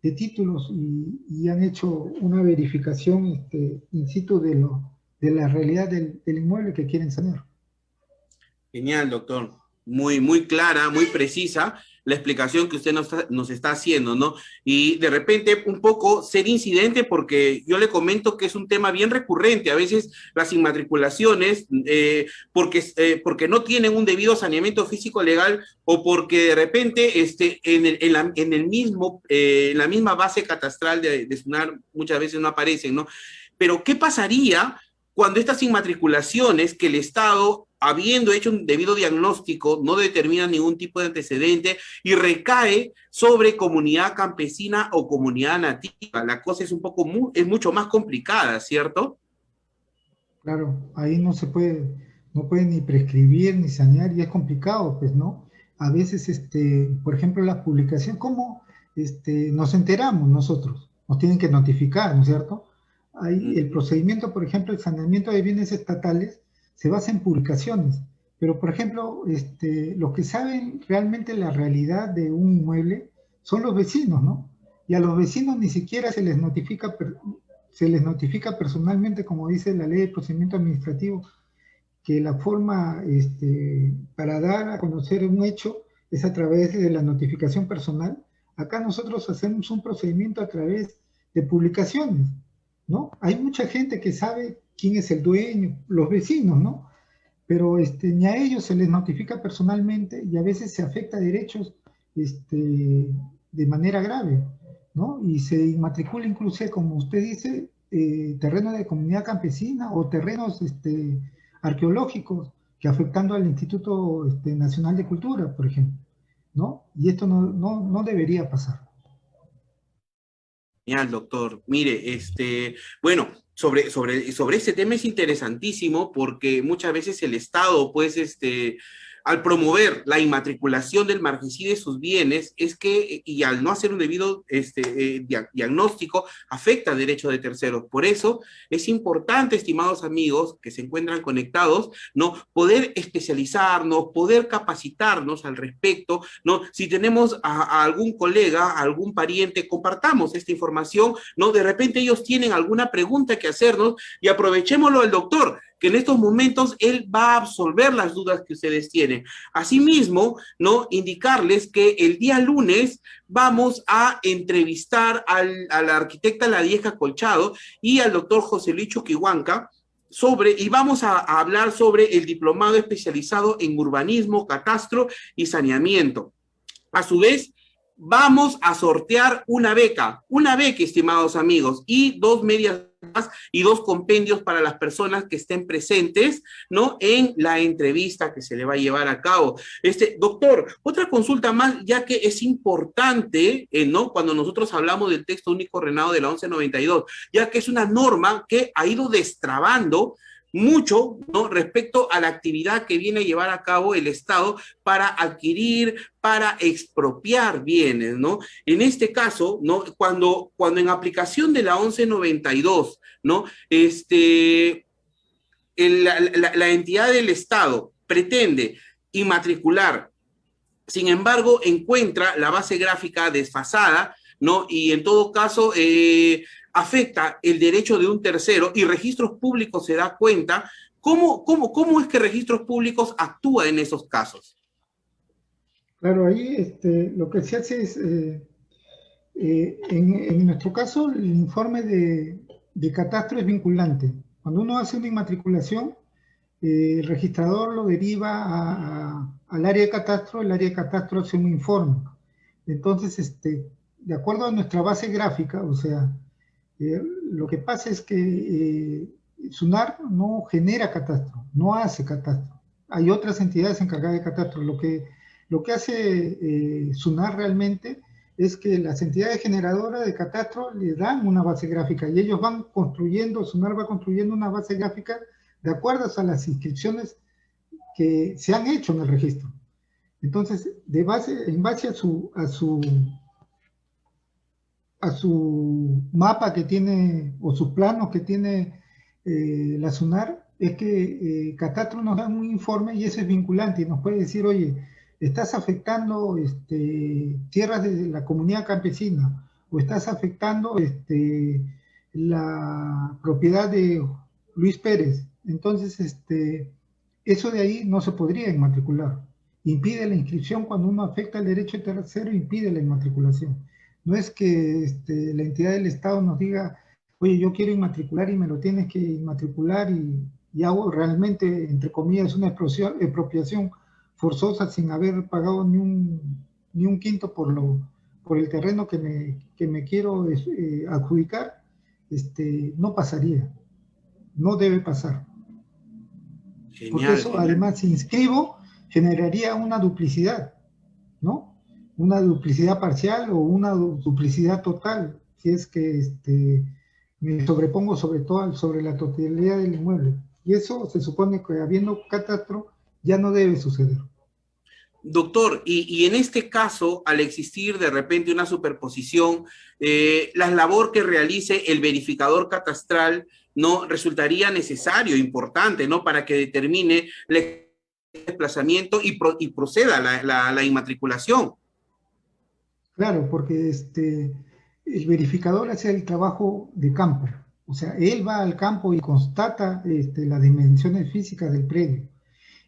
de títulos y han hecho una verificación in situ de la realidad del inmueble que quieren sanear. Genial, doctor. Muy, muy clara, muy precisa la explicación que usted nos está haciendo, ¿no? Y de repente un poco ser incidente, porque yo le comento que es un tema bien recurrente. A veces las inmatriculaciones, porque no tienen un debido saneamiento físico legal o porque de repente en la misma base catastral de SUNAR muchas veces no aparecen, ¿no? Pero ¿qué pasaría cuando estas inmatriculaciones que el Estado, habiendo hecho un debido diagnóstico, no determina ningún tipo de antecedente y recae sobre comunidad campesina o comunidad nativa? La cosa es mucho más complicada, ¿cierto? Claro, ahí no puede ni prescribir ni sanear y es complicado, pues, ¿no? A veces, por ejemplo, la publicación, ¿cómo nos enteramos nosotros? nos tienen que notificar, ¿no es cierto? El procedimiento, por ejemplo, el saneamiento de bienes estatales se basa en publicaciones, pero por ejemplo, los que saben realmente la realidad de un inmueble son los vecinos, ¿no? Y a los vecinos ni siquiera se les notifica personalmente, como dice la ley de procedimiento administrativo, que la forma para dar a conocer un hecho es a través de la notificación personal. Acá nosotros hacemos un procedimiento a través de publicaciones, ¿no? Hay mucha gente que sabe quién es el dueño, los vecinos, ¿no? Pero ni a ellos se les notifica personalmente y a veces se afecta derechos de manera grave, ¿no? Y se inmatricula incluso, como usted dice, terrenos de comunidad campesina o terrenos arqueológicos que afectando al Instituto Nacional de Cultura, por ejemplo, ¿no? Y esto no debería pasar. Genial, doctor. Mire, bueno, sobre este tema es interesantísimo porque muchas veces el Estado, pues, al promover la inmatriculación del marquesí de sus bienes, y al no hacer un debido diagnóstico, afecta el derecho de terceros. Por eso es importante, estimados amigos que se encuentran conectados, ¿no? Poder especializarnos, poder capacitarnos al respecto, ¿no? Si tenemos a algún colega, a algún pariente, compartamos esta información, ¿no? De repente ellos tienen alguna pregunta que hacernos y aprovechémoslo al doctor, que en estos momentos él va a absolver las dudas que ustedes tienen. Asimismo, ¿no? Indicarles que el día lunes vamos a entrevistar a la arquitecta La Vieja Colchado y al doctor José Luis Chuquihuanca, y vamos a hablar sobre el diplomado especializado en urbanismo, catastro y saneamiento. A su vez, vamos a sortear una beca, estimados amigos, y 2 medias más y 2 compendios para las personas que estén presentes, ¿no? En la entrevista que se le va a llevar a cabo. Doctor, otra consulta más, ya que es importante, ¿no? Cuando nosotros hablamos del texto único ordenado de la 1192, ya que es una norma que ha ido destrabando mucho, ¿no? Respecto a la actividad que viene a llevar a cabo el Estado para adquirir, para expropiar bienes, ¿no? En este caso, ¿no? Cuando en aplicación de la 1192, ¿no? La entidad del Estado pretende inmatricular, sin embargo, encuentra la base gráfica desfasada, ¿no? Y en todo caso, afecta el derecho de un tercero y Registros Públicos se da cuenta. ¿Cómo es que Registros Públicos actúa en esos casos? Claro, ahí lo que se hace es, en nuestro caso, el informe de catastro es vinculante. Cuando uno hace una inmatriculación, el registrador lo deriva al área de catastro, el área de catastro hace un informe. Entonces, de acuerdo a nuestra base gráfica, o sea, lo que pasa es que SUNAR no genera catastro, no hace catastro. Hay otras entidades encargadas de catastro. Lo que hace SUNAR realmente es que las entidades generadoras de catastro le dan una base gráfica y ellos van construyendo, SUNAR va construyendo una base gráfica de acuerdo a las inscripciones que se han hecho en el registro. Entonces, en base a su mapa que tiene, o sus planos que tiene la SUNAR, es que Catastro nos da un informe y ese es vinculante y nos puede decir, oye, estás afectando tierras de la comunidad campesina o estás afectando la propiedad de Luis Pérez. Entonces, eso de ahí no se podría inmatricular. Impide la inscripción cuando uno afecta el derecho de tercero, impide la inmatriculación. No es que la entidad del Estado nos diga, oye, yo quiero inmatricular y me lo tienes que inmatricular y hago realmente, entre comillas, una expropiación forzosa sin haber pagado ni un quinto por el terreno que me quiero adjudicar, no pasaría, no debe pasar. Genial, porque eso, genial. Además, si inscribo, generaría una duplicidad, ¿no? Una duplicidad parcial o una duplicidad total, si es que me sobrepongo sobre la totalidad del inmueble. Y eso se supone que habiendo catastro ya no debe suceder. Doctor, y en este caso, al existir de repente una superposición, la labor que realice el verificador catastral no resultaría necesario, importante, ¿no? Para que determine el desplazamiento y proceda la inmatriculación. Claro, porque el verificador hace el trabajo de campo. O sea, él va al campo y constata las dimensiones físicas del predio,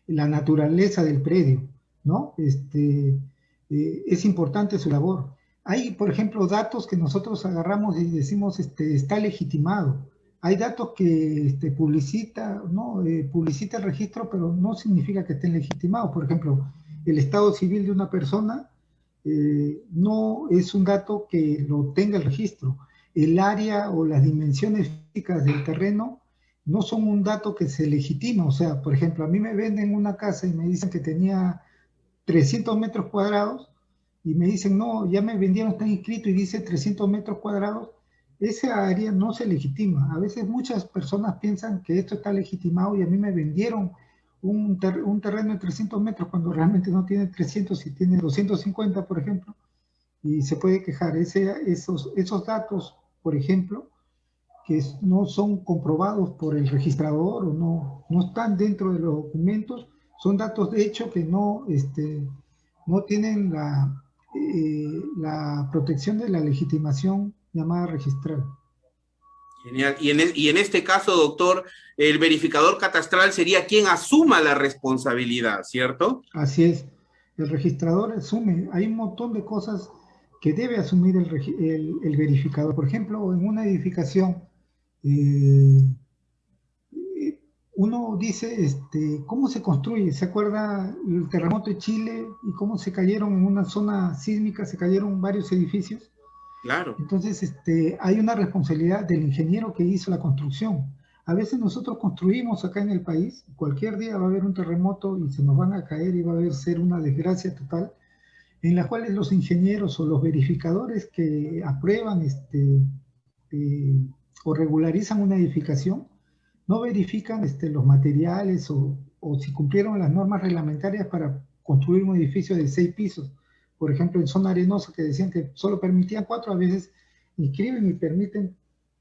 la naturaleza del predio, ¿no? Es importante su labor. Hay, por ejemplo, datos que nosotros agarramos y decimos, está legitimado. Hay datos que publicita, ¿no? Publicita el registro, pero no significa que estén legitimados. Por ejemplo, el estado civil de una persona no es un dato que lo tenga el registro. El área o las dimensiones físicas del terreno no son un dato que se legitima. O sea, por ejemplo, a mí me venden una casa y me dicen que tenía 300 metros cuadrados y me dicen, no, ya me vendieron, está inscrito y dice 300 metros cuadrados. Esa área no se legitima. A veces muchas personas piensan que esto está legitimado y a mí me vendieron un terreno de 300 metros cuando realmente no tiene 300 y tiene 250, por ejemplo, y se puede quejar. Esos datos, por ejemplo, que no son comprobados por el registrador o no están dentro de los documentos, son datos de hecho que no tienen la protección de la legitimación llamada registral. Genial. Y en este caso, doctor, el verificador catastral sería quien asuma la responsabilidad, ¿cierto? Así es. El registrador asume, hay un montón de cosas que debe asumir el verificador. Por ejemplo, en una edificación, uno dice, ¿cómo se construye? ¿Se acuerda el terremoto de Chile y cómo se cayeron en una zona sísmica, se cayeron varios edificios? Claro. Entonces, hay una responsabilidad del ingeniero que hizo la construcción. A veces nosotros construimos acá en el país, cualquier día va a haber un terremoto y se nos van a caer y va a ser una desgracia total, en la cual los ingenieros o los verificadores que aprueban o regularizan una edificación, no verifican los materiales o si cumplieron las normas reglamentarias para construir un edificio de 6 pisos. Por ejemplo, en zona arenosa que decían que solo permitían 4, a veces inscriben y permiten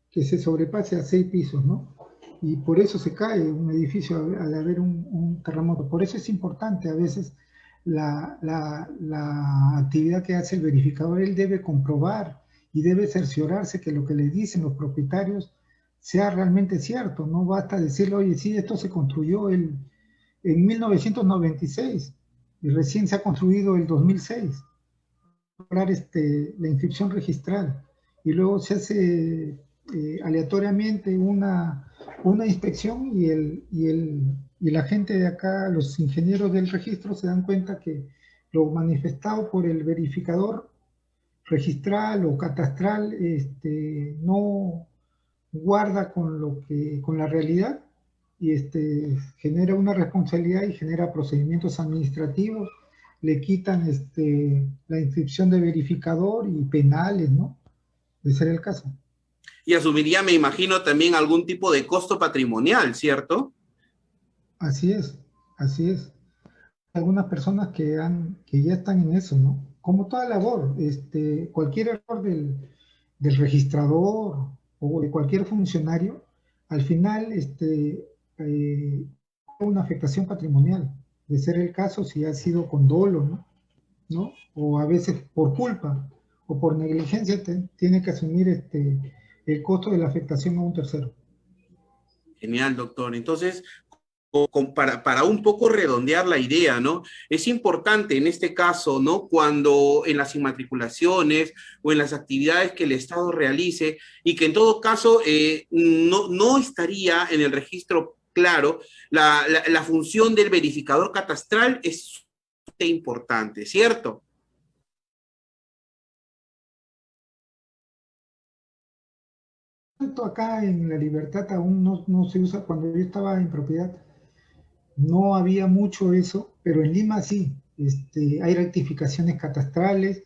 que se sobrepase a 6 pisos, ¿no? Y por eso se cae un edificio al haber un terremoto. Por eso es importante a veces la actividad que hace el verificador. Él debe comprobar y debe cerciorarse que lo que le dicen los propietarios sea realmente cierto. No basta decirle, oye, sí, esto se construyó en 1996 y recién se ha construido el 2006. La inscripción registral y luego se hace aleatoriamente una inspección y la gente de acá, los ingenieros del registro, se dan cuenta que lo manifestado por el verificador registral o catastral no guarda con la realidad y genera una responsabilidad y genera procedimientos administrativos, le quitan la inscripción de verificador y penales, ¿no? De ser el caso. Y asumiría, me imagino, también algún tipo de costo patrimonial, ¿cierto? Así es, así es. Algunas personas que ya están en eso, ¿no? Como toda labor, cualquier error del registrador o de cualquier funcionario, al final una afectación patrimonial, de ser el caso si ha sido con dolo, ¿no? ¿No? O a veces por culpa o por negligencia tiene que asumir el costo de la afectación a un tercero. Genial, doctor. Entonces, para un poco redondear la idea, ¿no? Es importante en este caso, ¿no? Cuando en las inmatriculaciones o en las actividades que el Estado realice y que en todo caso no estaría en el registro claro, la función del verificador catastral es importante, ¿cierto? Acá en La Libertad aún no se usa. Cuando yo estaba en propiedad no había mucho eso, pero en Lima sí. Hay rectificaciones catastrales,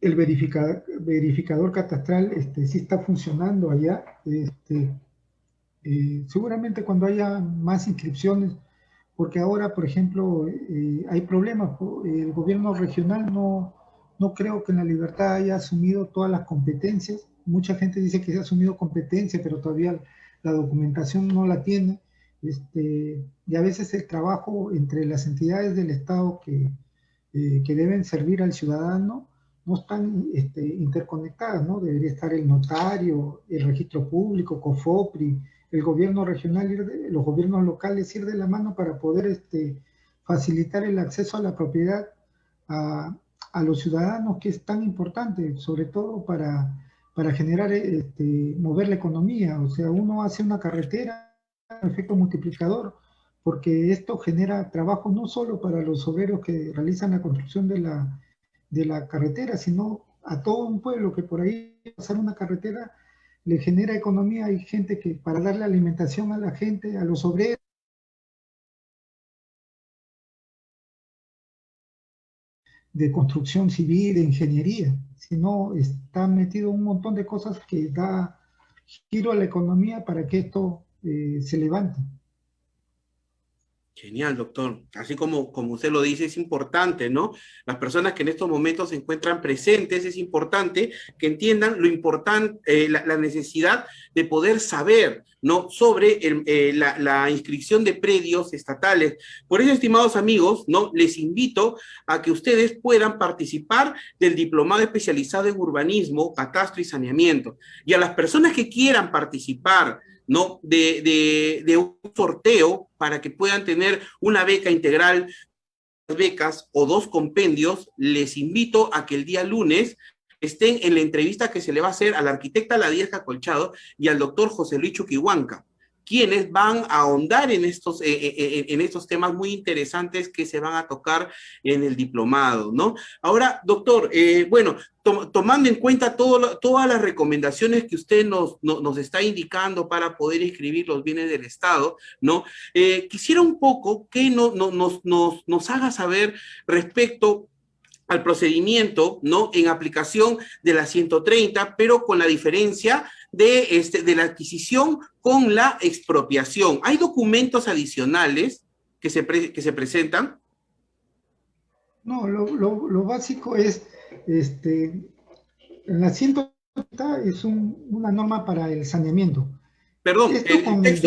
el verificador catastral sí está funcionando allá. Seguramente cuando haya más inscripciones porque ahora, por ejemplo, hay problemas. El gobierno regional no creo que en La Libertad haya asumido todas las competencias. Mucha gente dice que se ha asumido competencias, pero todavía la documentación no la tiene. Y a veces el trabajo entre las entidades del Estado que deben servir al ciudadano no están interconectadas, ¿no? Debería estar el notario, el registro público, COFOPRI, el gobierno regional, los gobiernos locales ir de la mano para poder facilitar el acceso a la propiedad a los ciudadanos, que es tan importante, sobre todo para generar, mover la economía. O sea, uno hace una carretera, efecto multiplicador, porque esto genera trabajo no solo para los obreros que realizan la construcción de la carretera, sino a todo un pueblo que por ahí pasar una carretera le genera economía. Hay gente que para darle alimentación a la gente, a los obreros, de construcción civil, de ingeniería, sino está metido un montón de cosas que da giro a la economía para que esto se levante. Genial, doctor. Así como usted lo dice, es importante, ¿no? Las personas que en estos momentos se encuentran presentes, es importante que entiendan lo importante, la necesidad de poder saber, ¿no? Sobre la inscripción de predios estatales. Por eso, estimados amigos, ¿no? Les invito a que ustedes puedan participar del diplomado especializado en urbanismo, catastro y saneamiento. Y a las personas que quieran participar, ¿no? De un sorteo para que puedan tener una beca integral, becas o 2 compendios, les invito a que el día lunes estén en la entrevista que se le va a hacer a la arquitecta Ladierja Colchado y al doctor José Luis Chuquihuanca, quienes van a ahondar en estos temas muy interesantes que se van a tocar en el diplomado, ¿no? Ahora, doctor, bueno, tomando en cuenta todas las recomendaciones que usted nos está indicando para poder inscribir los bienes del Estado, ¿no? Quisiera un poco que nos haga saber respecto al procedimiento, ¿no? En aplicación de la 130, pero con la diferencia de la adquisición con la expropiación. ¿Hay documentos adicionales que se presentan? No, lo básico es, la 130 es una norma para el saneamiento. Perdón, Esto con el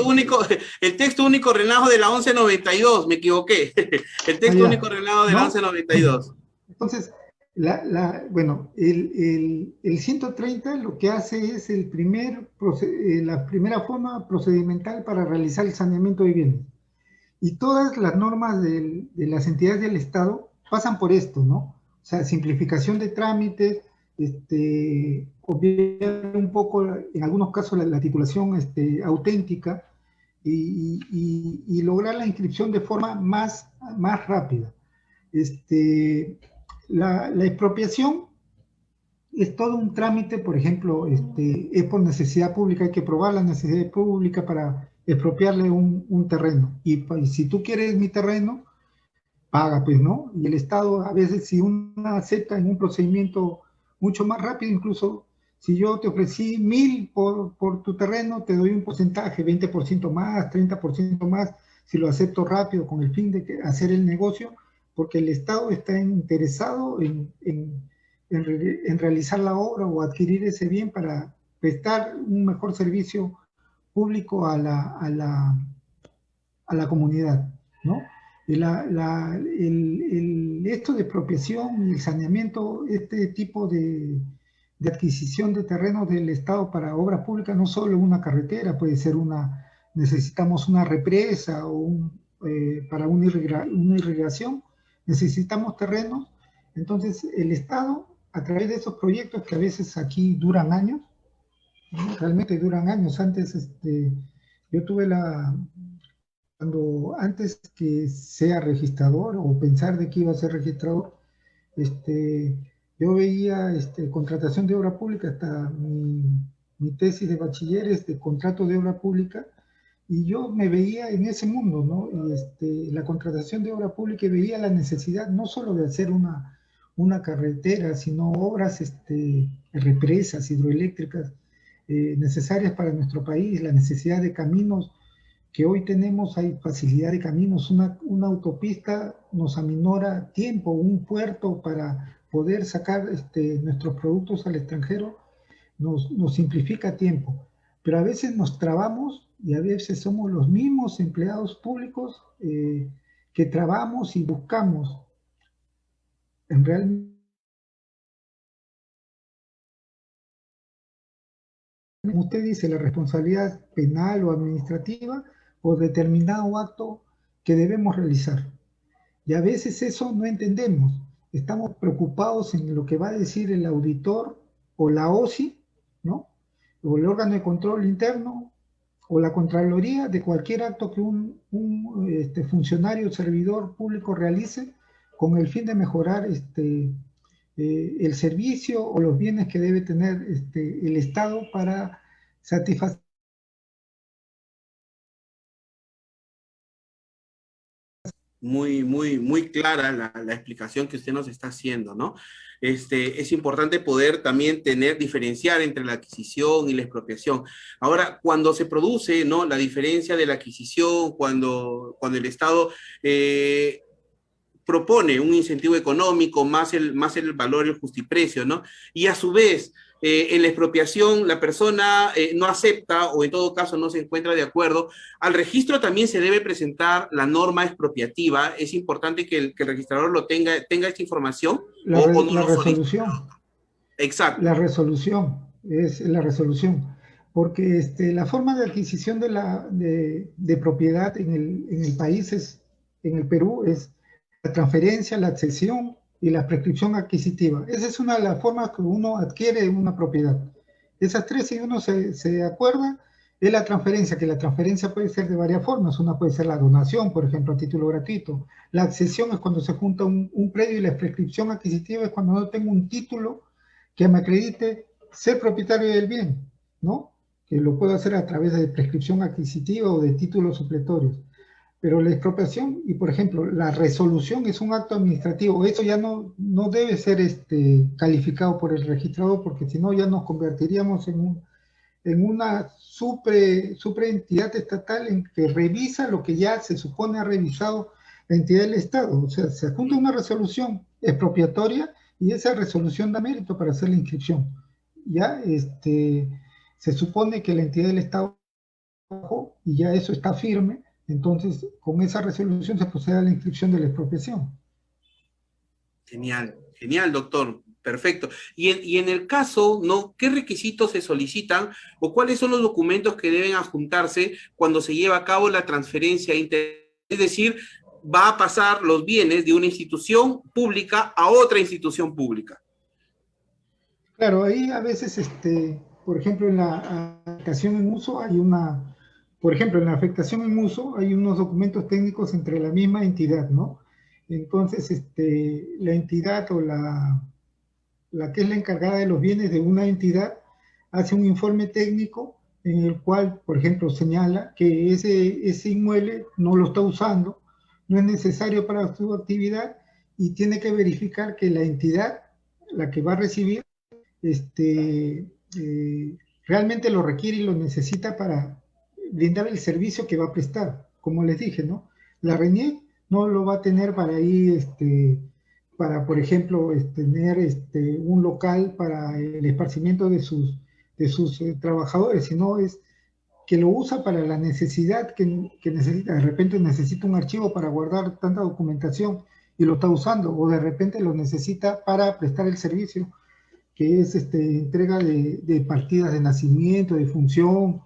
texto único ordenado de la 1192, me equivoqué. El texto único ordenado de la 1192. Entonces, bueno, el 130 lo que hace es la primera forma procedimental para realizar el saneamiento de bienes. Y todas las normas de las entidades del Estado pasan por esto, ¿no? O sea, simplificación de trámites, obviar un poco, en algunos casos, la titulación auténtica y lograr la inscripción de forma más rápida. La expropiación es todo un trámite. Por ejemplo, es por necesidad pública, hay que probar la necesidad pública para expropiarle un terreno. Y si tú quieres mi terreno, paga, pues, ¿no? Y el Estado, a veces, si uno acepta en un procedimiento mucho más rápido, incluso si yo te ofrecí 1.000 por tu terreno, te doy un porcentaje, 20% más, 30% más, si lo acepto rápido con el fin de hacer el negocio, porque el Estado está interesado en realizar la obra o adquirir ese bien para prestar un mejor servicio público a la comunidad, ¿no? Esto de expropiación y el saneamiento, este tipo de adquisición de terrenos del Estado para obras públicas, no solo una carretera, puede ser necesitamos una represa o para una irrigación, necesitamos terrenos. Entonces, el Estado, a través de esos proyectos que a veces aquí duran años, ¿no? Realmente duran años. Antes, yo tuve antes que sea registrador o pensar de que iba a ser registrador, yo veía contratación de obra pública, hasta mi tesis de bachilleres de contrato de obra pública, y yo me veía en ese mundo, ¿no? La contratación de obra pública, y veía la necesidad no solo de hacer una carretera, sino obras, represas hidroeléctricas necesarias para nuestro país, la necesidad de caminos que hoy tenemos, hay facilidad de caminos, una autopista nos aminora tiempo, un puerto para poder sacar nuestros productos al extranjero, nos simplifica tiempo. Pero a veces nos trabamos y a veces somos los mismos empleados públicos que trabamos y buscamos. En realidad, como usted dice, la responsabilidad penal o administrativa por determinado acto que debemos realizar. Y a veces eso no entendemos. Estamos preocupados en lo que va a decir el auditor o la OSI, ¿no? O el órgano de control interno o la Contraloría de cualquier acto que un funcionario o servidor público realice con el fin de mejorar el servicio o los bienes que debe tener el Estado para satisfacer. Muy clara la explicación que usted nos está haciendo, ¿no? Es importante poder también diferenciar entre la adquisición y la expropiación. Ahora, cuando se produce, ¿no?, la diferencia de la adquisición, cuando el Estado propone un incentivo económico más el valor, el justiprecio, ¿no? Y a su vez, en la expropiación la persona no acepta o en todo caso no se encuentra de acuerdo, al registro también se debe presentar la norma expropiativa. Es importante que el registrador tenga esta información o no La lo resolución. solicita. Exacto. La resolución, es la resolución. Porque la forma de adquisición de propiedad en el país, en el Perú, es la transferencia, la accesión y la prescripción adquisitiva. Esa es una de las formas que uno adquiere una propiedad. Esas tres, si uno se acuerda, es la transferencia, que la transferencia puede ser de varias formas. Una puede ser la donación, por ejemplo, a título gratuito. La accesión es cuando se junta un predio, y la prescripción adquisitiva es cuando no tengo un título que me acredite ser propietario del bien, ¿no? Que lo puedo hacer a través de prescripción adquisitiva o de títulos supletorios. Pero la expropiación y, por ejemplo, la resolución es un acto administrativo. Eso ya no debe ser calificado por el registrador, porque si no ya nos convertiríamos en una superentidad estatal en que revisa lo que ya se supone ha revisado la entidad del Estado. O sea, se junta una resolución expropiatoria y esa resolución da mérito para hacer la inscripción. Ya se supone que la entidad del Estado y ya eso está firme. Entonces, con esa resolución se procede a la inscripción de la expropiación. Genial, doctor. Perfecto. Y en el caso, ¿no?, ¿qué requisitos se solicitan o cuáles son los documentos que deben adjuntarse cuando se lleva a cabo la transferencia interna? Es decir, va a pasar los bienes de una institución pública a otra institución pública. Claro, ahí a veces, por ejemplo, en la afectación en uso hay unos documentos técnicos entre la misma entidad, ¿no? Entonces, la entidad o la que es la encargada de los bienes de una entidad hace un informe técnico en el cual, por ejemplo, señala que ese inmueble no lo está usando, no es necesario para su actividad y tiene que verificar que la entidad, la que va a recibir, realmente lo requiere y lo necesita para brindar el servicio que va a prestar. Como les dije, ¿no? La RENIEC no lo va a tener para ir, para, por ejemplo, tener un local para el esparcimiento de sus trabajadores, sino es que lo usa para la necesidad que necesita. De repente necesita un archivo para guardar tanta documentación y lo está usando, o de repente lo necesita para prestar el servicio, que es entrega de partidas de nacimiento, de función,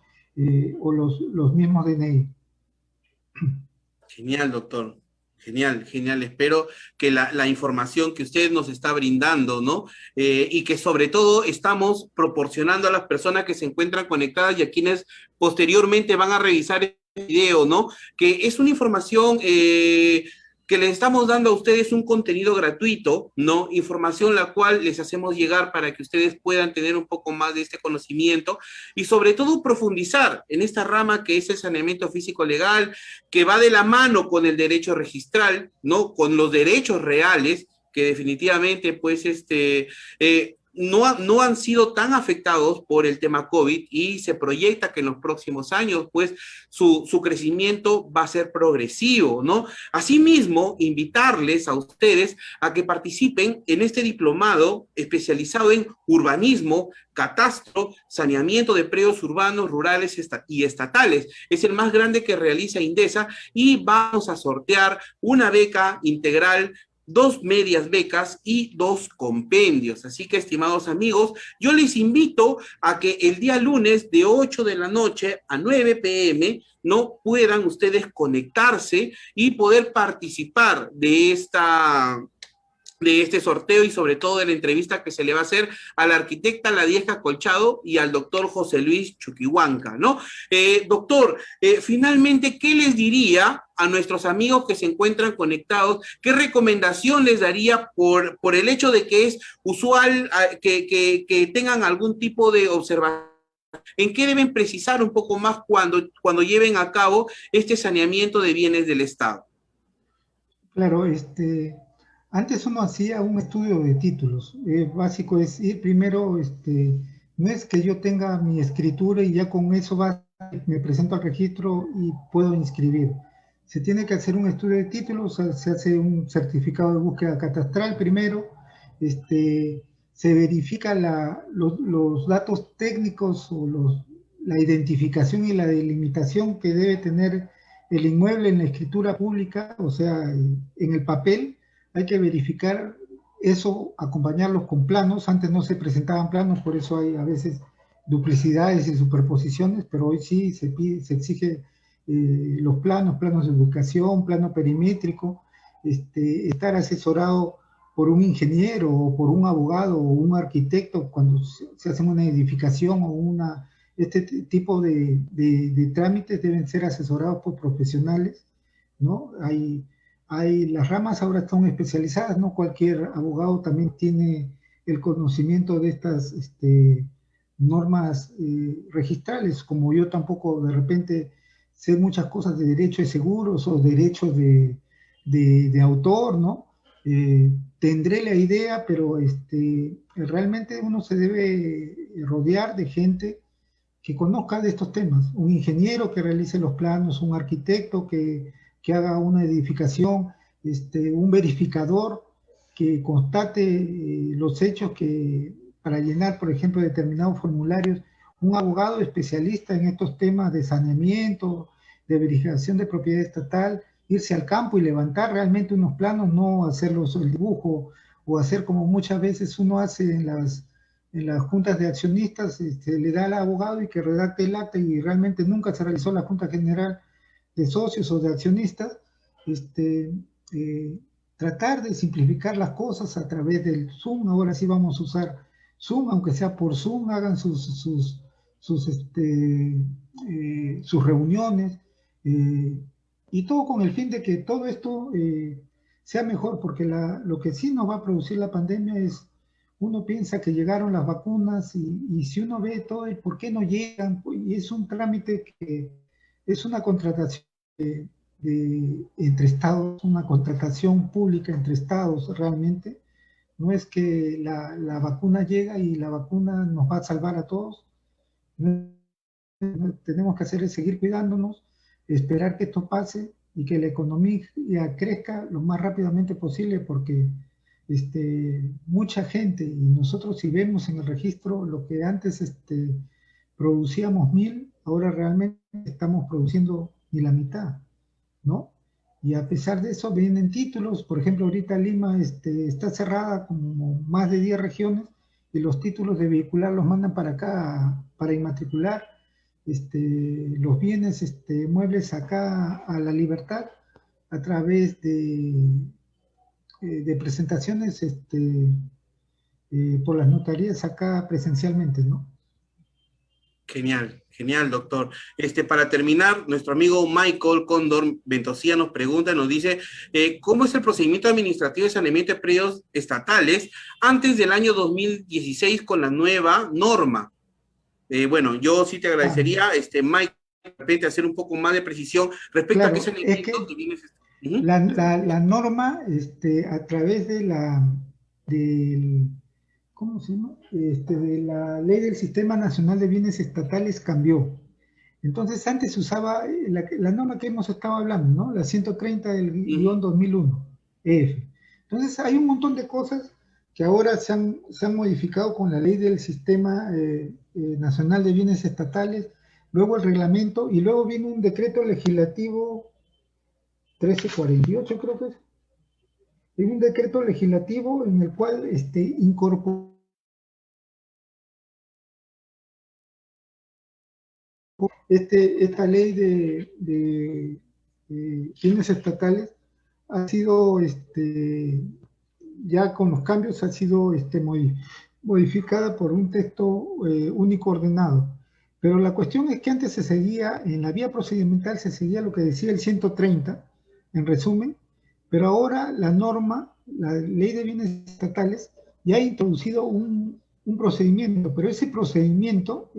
o los mismos DNI. Genial, doctor. Genial. Espero que la información que usted nos está brindando, ¿no? Y que sobre todo estamos proporcionando a las personas que se encuentran conectadas y a quienes posteriormente van a revisar el video, ¿no? Que es una información que les estamos dando a ustedes, un contenido gratuito, ¿no? Información la cual les hacemos llegar para que ustedes puedan tener un poco más de este conocimiento y sobre todo profundizar en esta rama que es el saneamiento físico legal, que va de la mano con el derecho registral, ¿no? Con los derechos reales, que definitivamente, pues, no han sido tan afectados por el tema COVID y se proyecta que en los próximos años, pues, su crecimiento va a ser progresivo, ¿no? Asimismo, invitarles a ustedes a que participen en este diplomado especializado en urbanismo, catastro, saneamiento de predios urbanos, rurales y estatales. Es el más grande que realiza Indesa y vamos a sortear una beca integral, 2 medias becas y 2 compendios. Así que, estimados amigos, yo les invito a que el día lunes de 8 de la noche a 9 p.m. no puedan ustedes conectarse y poder participar de este sorteo y sobre todo de la entrevista que se le va a hacer a la arquitecta Ladieja Colchado y al doctor José Luis Chuquihuanca, ¿no? Doctor, finalmente, ¿qué les diría a nuestros amigos que se encuentran conectados? ¿Qué recomendación les daría por el hecho de que es usual que tengan algún tipo de observación? ¿En qué deben precisar un poco más cuando lleven a cabo este saneamiento de bienes del Estado? Claro, antes uno hacía un estudio de títulos. Básico es ir primero, no es que yo tenga mi escritura y ya con eso me presento al registro y puedo inscribir. Se tiene que hacer un estudio de títulos, se hace un certificado de búsqueda catastral primero, se verifica los datos técnicos o la identificación y la delimitación que debe tener el inmueble en la escritura pública, o sea, en el papel. Hay que verificar eso, acompañarlos con planos. Antes no se presentaban planos, por eso hay a veces duplicidades y superposiciones, pero hoy sí se exige los planos de educación, plano perimétrico, estar asesorado por un ingeniero o por un abogado o un arquitecto cuando se hace una edificación o este tipo de trámites deben ser asesorados por profesionales, ¿no? Las ramas ahora son especializadas, no cualquier abogado también tiene el conocimiento de estas normas registrales, como yo tampoco de repente sé muchas cosas de derechos de seguros o derechos de autor, ¿no? Tendré la idea, pero realmente uno se debe rodear de gente que conozca de estos temas, un ingeniero que realice los planos, un arquitecto que haga una edificación, un verificador que constate los hechos para llenar, por ejemplo, determinados formularios, un abogado especialista en estos temas de saneamiento, de verificación de propiedad estatal, irse al campo y levantar realmente unos planos, no hacerlos el dibujo o hacer como muchas veces uno hace en las juntas de accionistas, le da al abogado y que redacte el acta y realmente nunca se realizó la Junta General de Socios o de accionistas. Tratar de simplificar las cosas a través del Zoom. Ahora sí vamos a usar Zoom, aunque sea por Zoom, hagan sus reuniones, y todo con el fin de que todo esto sea mejor, porque lo que sí nos va a producir la pandemia es, uno piensa que llegaron las vacunas y si uno ve todo el por qué no llegan, pues, y es un trámite que es una contratación entre estados, una contratación pública entre estados realmente. No es que la vacuna llega y la vacuna nos va a salvar a todos. Tenemos que hacer es seguir cuidándonos, esperar que esto pase y que la economía crezca lo más rápidamente posible, porque mucha gente, y nosotros si vemos en el registro lo que antes producíamos 1000, ahora realmente estamos produciendo ni la mitad, ¿no? Y a pesar de eso vienen títulos. Por ejemplo, ahorita Lima está cerrada como más de 10 regiones y los títulos de vehicular los mandan para acá para inmatricular los bienes muebles acá a La Libertad a través de presentaciones por las notarías acá presencialmente, ¿no? Genial, genial, doctor. Para terminar, nuestro amigo Michael Cóndor Ventosía nos pregunta, nos dice, ¿cómo es el procedimiento administrativo de saneamiento de predios estatales antes del año 2016 con la nueva norma? Bueno, yo sí te agradecería, Mike, de repente hacer un poco más de precisión respecto a qué saneamiento que vienes. La norma, a través del ¿cómo se llama? De la ley del Sistema Nacional de Bienes Estatales cambió. Entonces antes se usaba la norma que hemos estado hablando, ¿no? La 130 del guión 2001, EF. Entonces hay un montón de cosas que ahora se han modificado con la ley del Sistema Nacional de Bienes Estatales, luego el reglamento, y luego viene un decreto legislativo 1348, creo que es. Es un decreto legislativo en el cual incorporó esta ley de bienes estatales ha sido, ya con los cambios, ha sido modificada por un texto único ordenado. Pero la cuestión es que antes se seguía, en la vía procedimental se seguía lo que decía el 130, en resumen, pero ahora la norma, la ley de bienes estatales, ya ha introducido un procedimiento, pero ese procedimiento,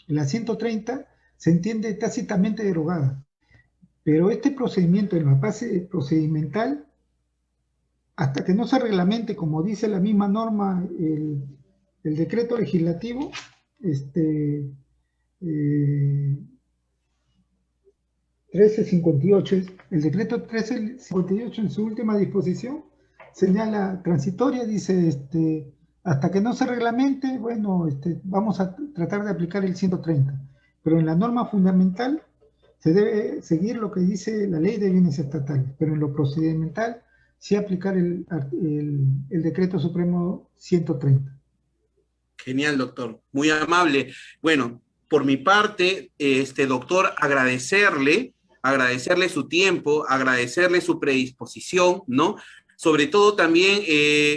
la 130, se entiende tácitamente derogada. Pero este procedimiento, en la fase procedimental, hasta que no se reglamente, como dice la misma norma, el decreto legislativo, 1358, el decreto 1358 en su última disposición señala transitoria, dice, hasta que no se reglamente, bueno, vamos a tratar de aplicar el 130, pero en la norma fundamental se debe seguir lo que dice la ley de bienes estatales, pero en lo procedimental sí aplicar el decreto supremo 130. Genial, doctor. Muy amable. Bueno, por mi parte, doctor, agradecerle su tiempo, agradecerle su predisposición, ¿no? Sobre todo también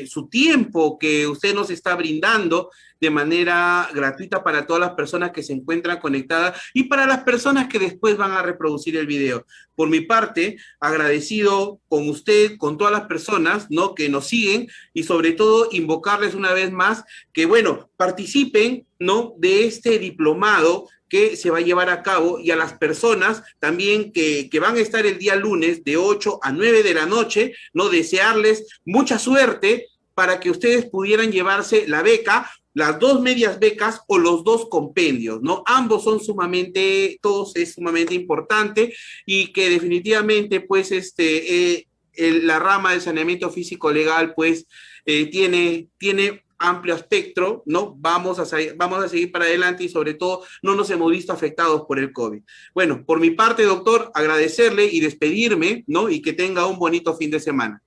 su tiempo que usted nos está brindando de manera gratuita para todas las personas que se encuentran conectadas y para las personas que después van a reproducir el video. Por mi parte, agradecido con usted, con todas las personas, ¿no?, que nos siguen, y sobre todo invocarles una vez más que, bueno, participen, ¿no?, de este diplomado que se va a llevar a cabo, y a las personas también que van a estar el día lunes de 8 a 9 de la noche, ¿no?, desearles mucha suerte para que ustedes pudieran llevarse la beca, las 2 medias becas o los 2 compendios, ¿no? Ambos son todos es sumamente importante, y que definitivamente, pues, la rama del saneamiento físico legal, pues, tiene amplio espectro, ¿no? Vamos a seguir para adelante, y sobre todo no nos hemos visto afectados por el COVID. Bueno, por mi parte, doctor, agradecerle y despedirme, ¿no? Y que tenga un bonito fin de semana.